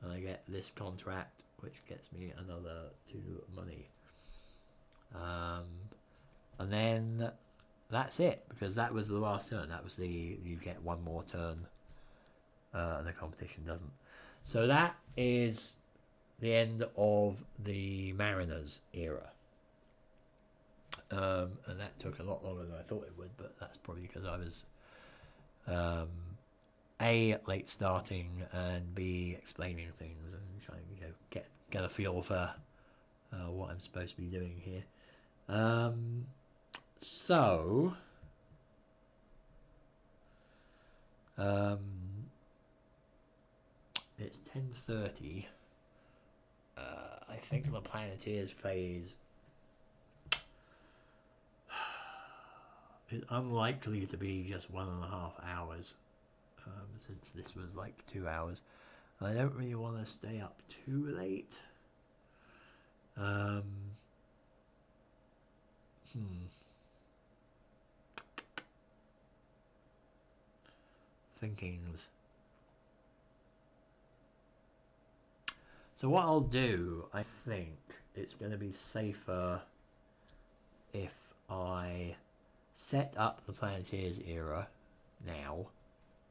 and I get this contract, which gets me another 2 money, and then that's it, because that was the last turn. That was you get 1 more turn and the competition doesn't. So that is the end of the Mariners era. And that took a lot longer than I thought it would, but that's probably because I was A, late starting, and B, explaining things and trying to get a feel for what I'm supposed to be doing here. So it's 10:30. I think the Planeteers phase is unlikely to be just 1.5 hours, since this was like 2 hours. I don't really want to stay up too late. Thinkings. So what I'll do, I think it's going to be safer if I set up the Planeteers era now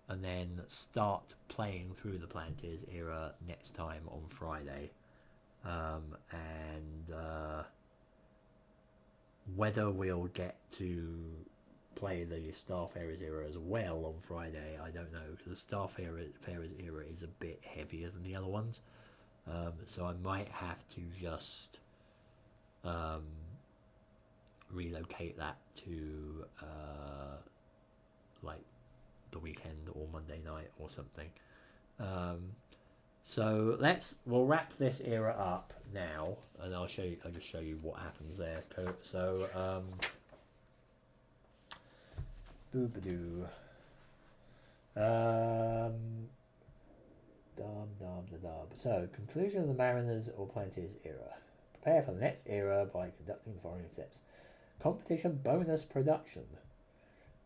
and then start playing through the Planeteers era next time on Friday, and whether we'll get to play the Starfarers era as well on Friday, I don't know, because the Starfarers era is a bit heavier than the other ones. So I might have to just relocate that to like the weekend or Monday night or something. So we'll wrap this era up now, and I'll just show you what happens there. So boobadoo. So, conclusion of the Mariners or Planeteers era. Prepare for the next era by conducting the following steps. Competition bonus production.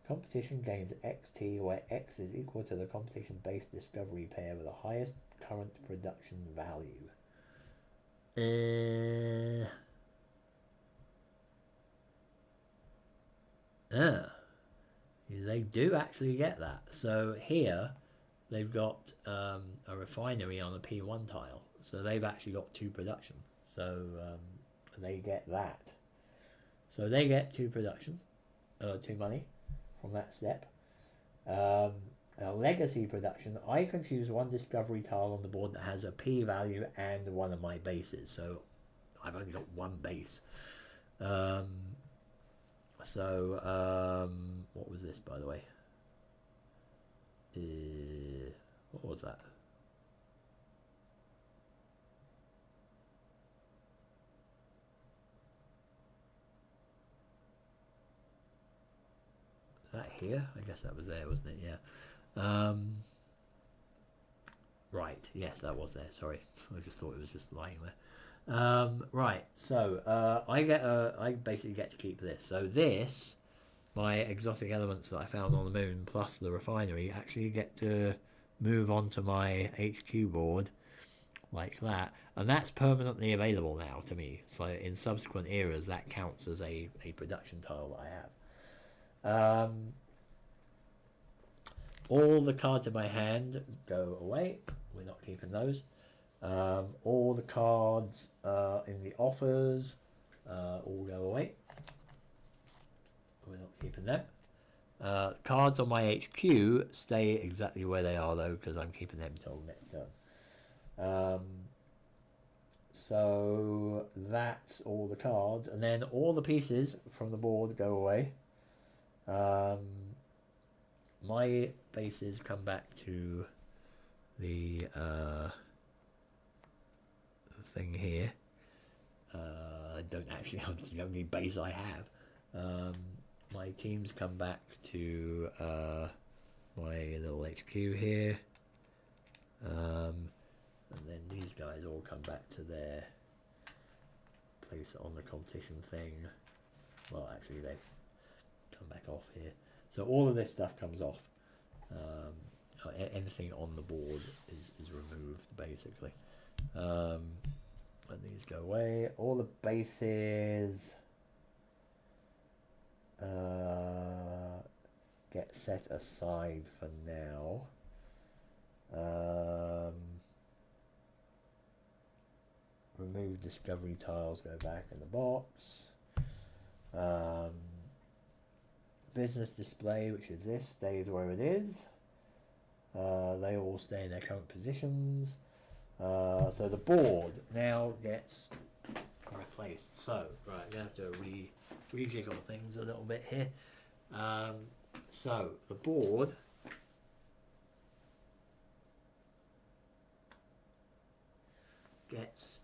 Competition gains XT where X is equal to the competition base discovery pair with the highest current production value. They do actually get that. So here they've got a refinery on a P1 tile. So they've actually got 2 production. So they get that. So they get 2 production, 2 money from that step. A legacy production, I can choose 1 discovery tile on the board that has a P value and one of my bases. So I've only got 1 base. What was this, by the way? What was that? Is that here? I guess that was there, wasn't it? Yeah. Right. Yes, that was there. Sorry, I just thought it was just lying there. Right. So I basically get to keep this. So this, my exotic elements that I found on the moon plus the refinery actually get to move onto my HQ board like that, and that's permanently available now to me. So in subsequent eras, that counts as a production tile that I have. All the cards in my hand go away. We're not keeping those. All the cards in the offers all go away. We're not keeping them. Cards on my HQ stay exactly where they are though, because I'm keeping them until next turn. So that's all the cards, and then all the pieces from the board go away. My bases come back to the thing here. I don't actually have the only base I have. My teams come back to my little HQ here. And then these guys all come back to their place on the competition thing. Well, actually, they come back off here. So all of this stuff comes off. Anything on the board is removed, basically. And these go away. All the bases get set aside for now. Remove discovery tiles, go back in the box. Business display, which is this, stays where it is. They all stay in their current positions. So the board now gets replaced. So, right, I'm going to have to rejiggle things a little bit here. So the board gets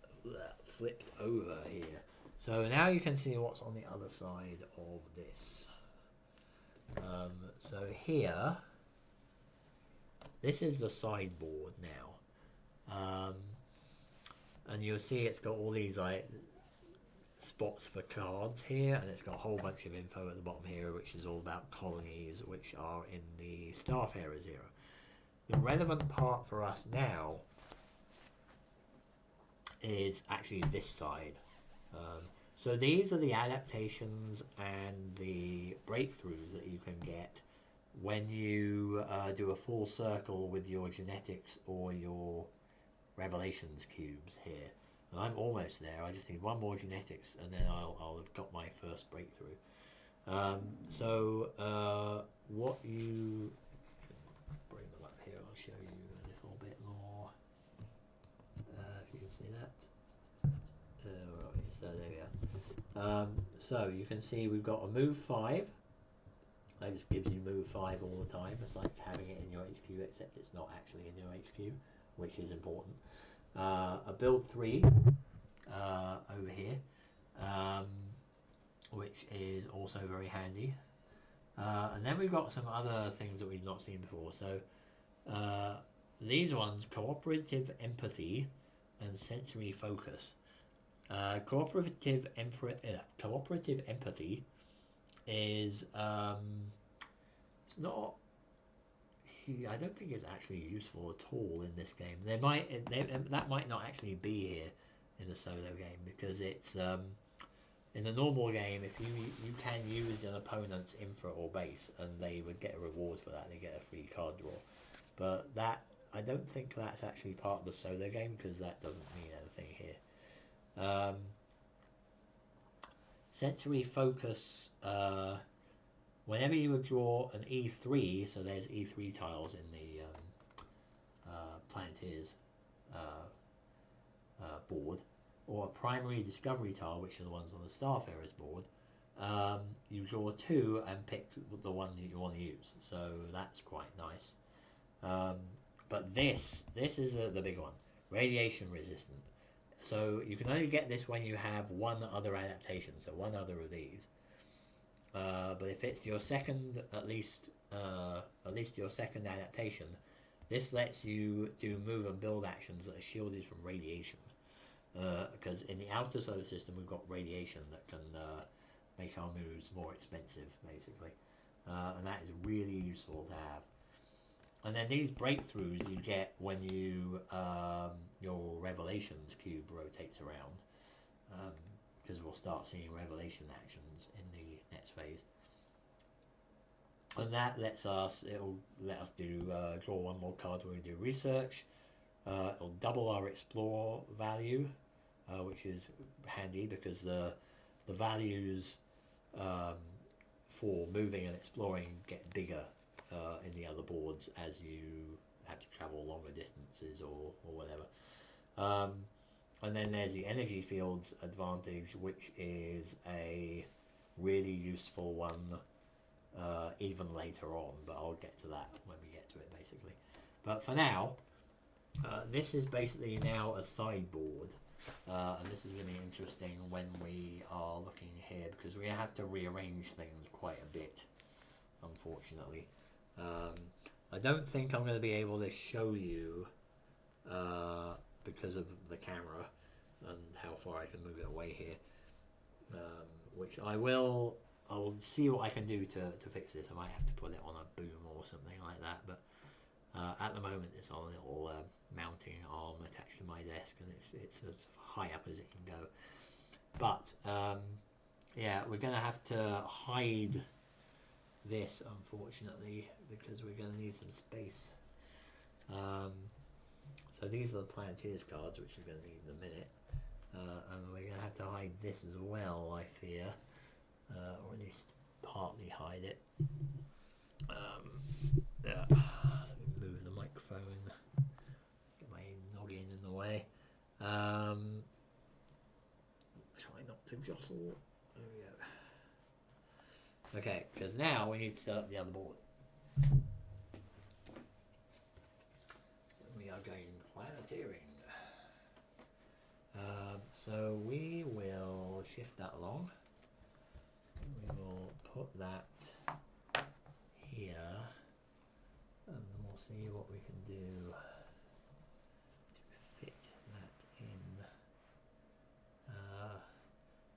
flipped over here. So now you can see what's on the other side of this. So here, this is the sideboard now. And you'll see it's got all these like spots for cards here, and it's got a whole bunch of info at the bottom here, which is all about colonies which are in the Starfarers era. The relevant part for us now is actually this side. So these are the adaptations and the breakthroughs that you can get when you do a full circle with your genetics or your revelations cubes here. And I'm almost there. I just need one more genetics, and then I'll have got my first breakthrough. What you bring them up here, I'll show you a little bit more. If you can see that. So there we are. So you can see we've got a move 5. That just gives you move 5 all the time. It's like having it in your HQ, except it's not actually in your HQ, which is important. A build 3 over here, which is also very handy. And then we've got some other things that we've not seen before. So these ones, cooperative empathy and sensory focus. Cooperative empathy is it's not. I don't think it's actually useful at all in this game. That might not actually be here in the solo game, because it's in the normal game, if you can use an opponent's infra or base, and they would get a reward for that. They get a free card draw, but that I don't think that's actually part of the solo game, because that doesn't mean anything here. Sensory focus. Whenever you would draw an E3, so there's E3 tiles in the Planeteers board, or a primary discovery tile, which are the ones on the Starfarers board, you draw 2 and pick the one that you want to use. So that's quite nice. But this is the big one, radiation resistant. So you can only get this when you have one other adaptation, so one other of these. But if it's your second, at least your second adaptation, this lets you do move and build actions that are shielded from radiation. Because in the outer solar system, we've got radiation that can make our moves more expensive, basically. And that is really useful to have. And then these breakthroughs you get when you your Revelations cube rotates around. Because we'll start seeing revelation actions in the next phase, and that it'll let us do draw one more card when we do research. It'll double our explore value, which is handy, because the values for moving and exploring get bigger in the other boards as you have to travel longer distances or whatever. And then there's the energy fields advantage, which is a really useful one even later on, but I'll get to that when we get to it, basically. But for now, this is basically now a sideboard, and this is going to be interesting when we are looking here, because we have to rearrange things quite a bit, unfortunately. I don't think I'm going to be able to show you because of the camera and how far I can move it away here, which I'll see what I can do to fix it. I might have to put it on a boom or something like that, but at the moment it's on a little mounting arm attached to my desk, and it's as high up as it can go. But yeah, we're going to have to hide this, unfortunately, because we're going to need some space. So these are the Planeteers cards, which we're going to need in a minute. And we're going to have to hide this as well, I fear. Or at least partly hide it. Yeah. Let me move the microphone. Get my noggin in the way. Try not to jostle. There we go. Okay, because now we need to set up the other board. We are going planeteering. So we will shift that along. We will put that here, and we'll see what we can do to fit that in.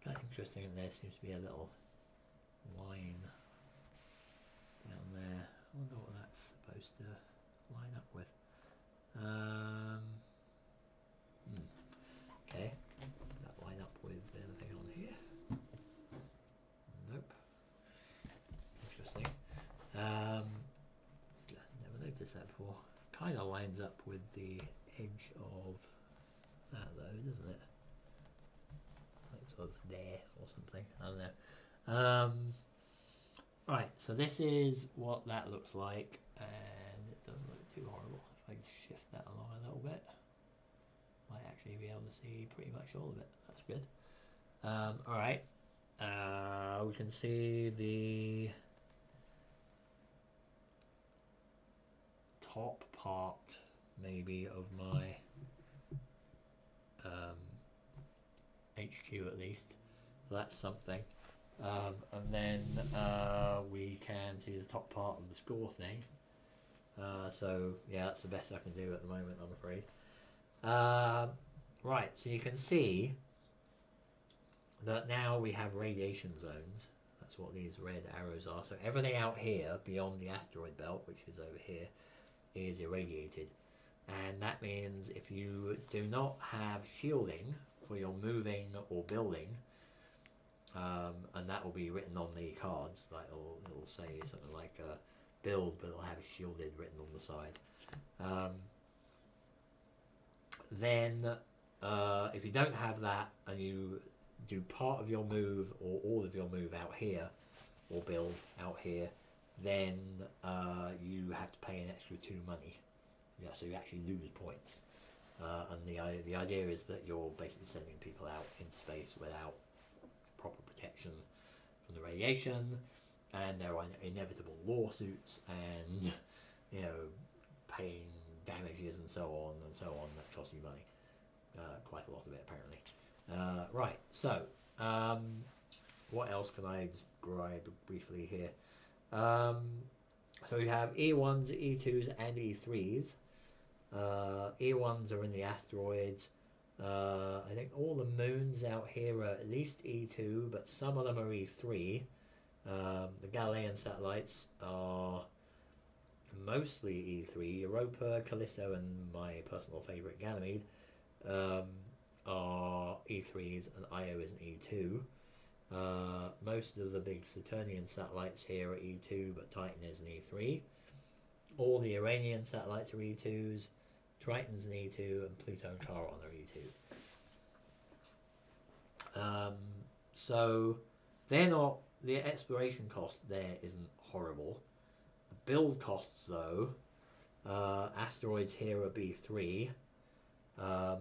Kind of interesting, and there seems to be a little line down there. I wonder what that's supposed to line up with. Okay, that line up with anything on here? Nope. Interesting. Never noticed that before. Kind of lines up with the edge of that though, doesn't it? sort of there or something. I don't know. Right, so this is what that looks like, and it doesn't look too horrible. If I shift that along a little bit, might actually be able to see pretty much all of it. That's good. Alright, we can see the top part maybe of my HQ at least, so that's something. And then we can see the top part of the score thing. So yeah, that's the best I can do at the moment, I'm afraid. Right, so you can see that now we have radiation zones. That's what these red arrows are. So everything out here beyond the asteroid belt, which is over here, is irradiated. And that means if you do not have shielding for your moving or building, and that will be written on the cards, like it'll say something like build, but it'll have shielded written on the side. Then if you don't have that and you do part of your move or all of your move out here or build out here, then you have to pay an extra 2 money. Yeah, so you actually lose points. And the idea is that you're basically sending people out into space without proper protection from the radiation, and there are inevitable lawsuits and, you know, paying damages and so on that cost you money. Quite a lot of it, apparently. Right, so what else can I describe briefly here? So we have E1s, E2s, and E3s. E1s are in the asteroids. I think all the moons out here are at least E2, but some of them are E3. The Galilean satellites are mostly E3. Europa, Callisto, and my personal favourite, Ganymede, are E3s, and Io is an E2. Most of the big Saturnian satellites here are E2, but Titan is an E3. All the Iranian satellites are E2s, Triton's an E2, and Pluto and Charon are E2. So they're not, the exploration cost there isn't horrible. The build costs though, asteroids here are B3.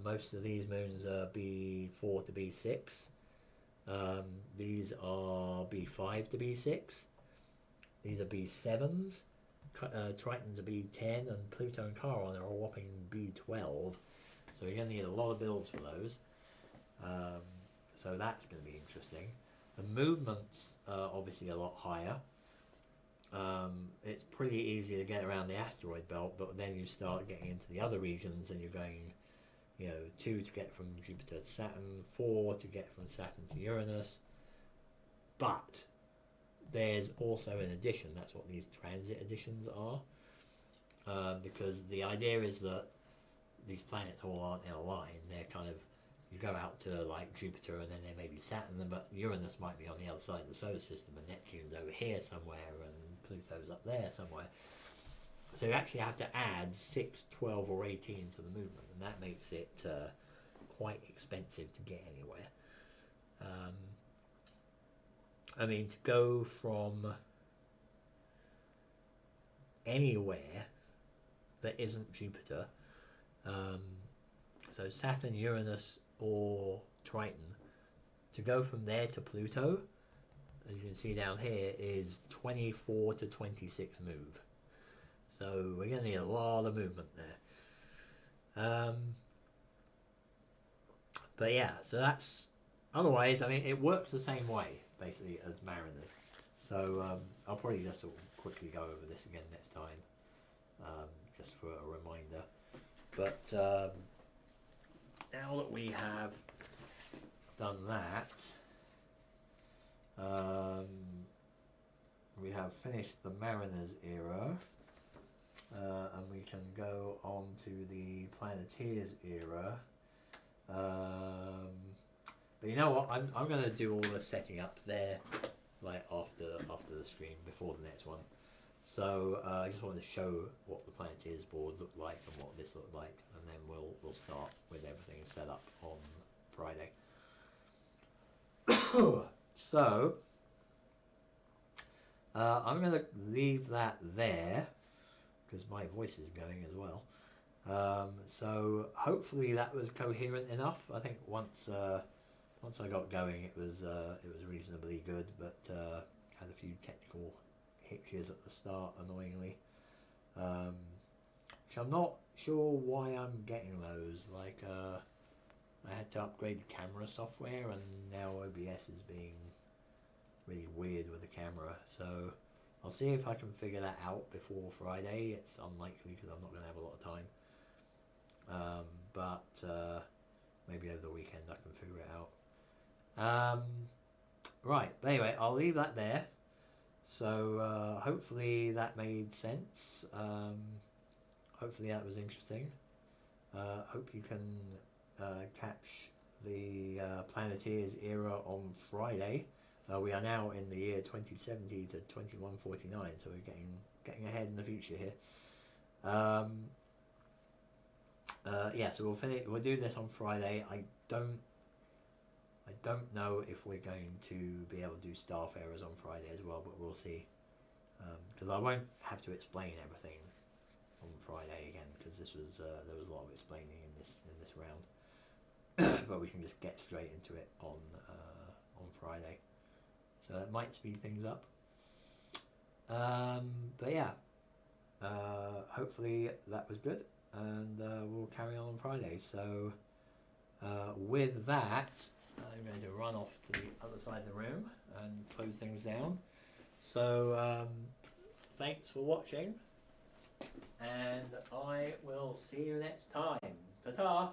Most of these moons are B4 to B6. These are B5 to B6. These are B7s. Triton's a B10, and Pluto and Charon are a whopping B12. So you're going to need a lot of builds for those. So that's going to be interesting. The movements are obviously a lot higher. It's pretty easy to get around the asteroid belt, but then you start getting into the other regions and you're going, you know, 2 to get from Jupiter to Saturn, 4 to get from Saturn to Uranus. But there's also an addition, that's what these transit additions are, because the idea is that these planets all aren't in a line. They're kind of, you go out to like Jupiter and then there may be Saturn, but Uranus might be on the other side of the solar system, and Neptune's over here somewhere, and Pluto's up there somewhere. So you actually have to add 6, 12 or 18 to the movement, and that makes it quite expensive to get anywhere. I mean, to go from anywhere that isn't Jupiter, so Saturn, Uranus or Triton, to go from there to Pluto, as you can see down here, is 24 to 26 move. So we're going to need a lot of movement there. But yeah, so that's, otherwise, I mean, it works the same way, basically, as Mariners. So I'll probably just sort of quickly go over this again next time, just for a reminder. But now that we have done that, we have finished the Mariners era, and we can go on to the Planeteers era. But you know what? I'm going to do all the setting up there, like after the stream, before the next one. So I just wanted to show what the Planeteers board looked like and what this looked like, and then we'll start with everything set up on Friday. So I'm going to leave that there because my voice is going as well. So hopefully that was coherent enough. I think once I got going, it was reasonably good, but had a few technical hitches at the start, annoyingly. So I'm not sure why I'm getting those. Like I had to upgrade the camera software, and now OBS is being really weird with the camera. So I'll see if I can figure that out before Friday. It's unlikely because I'm not going to have a lot of time. But maybe over the weekend I can figure it out. Right, but anyway, I'll leave that there. So hopefully that made sense. Hopefully that was interesting. Hope you can catch the Planeteers era on Friday. We are now in the year 2070 to 2149, so we're getting ahead in the future here. Yeah, so we'll do this on Friday. I don't know if we're going to be able to do staff errors on Friday as well, but we'll see. Because I won't have to explain everything on Friday again, because this was there was a lot of explaining in this round. But we can just get straight into it on Friday. So that might speed things up. But yeah, hopefully that was good, and we'll carry on Friday. So with that, I'm going to run off to the other side of the room and close things down. So thanks for watching, and I will see you next time. Ta-ta!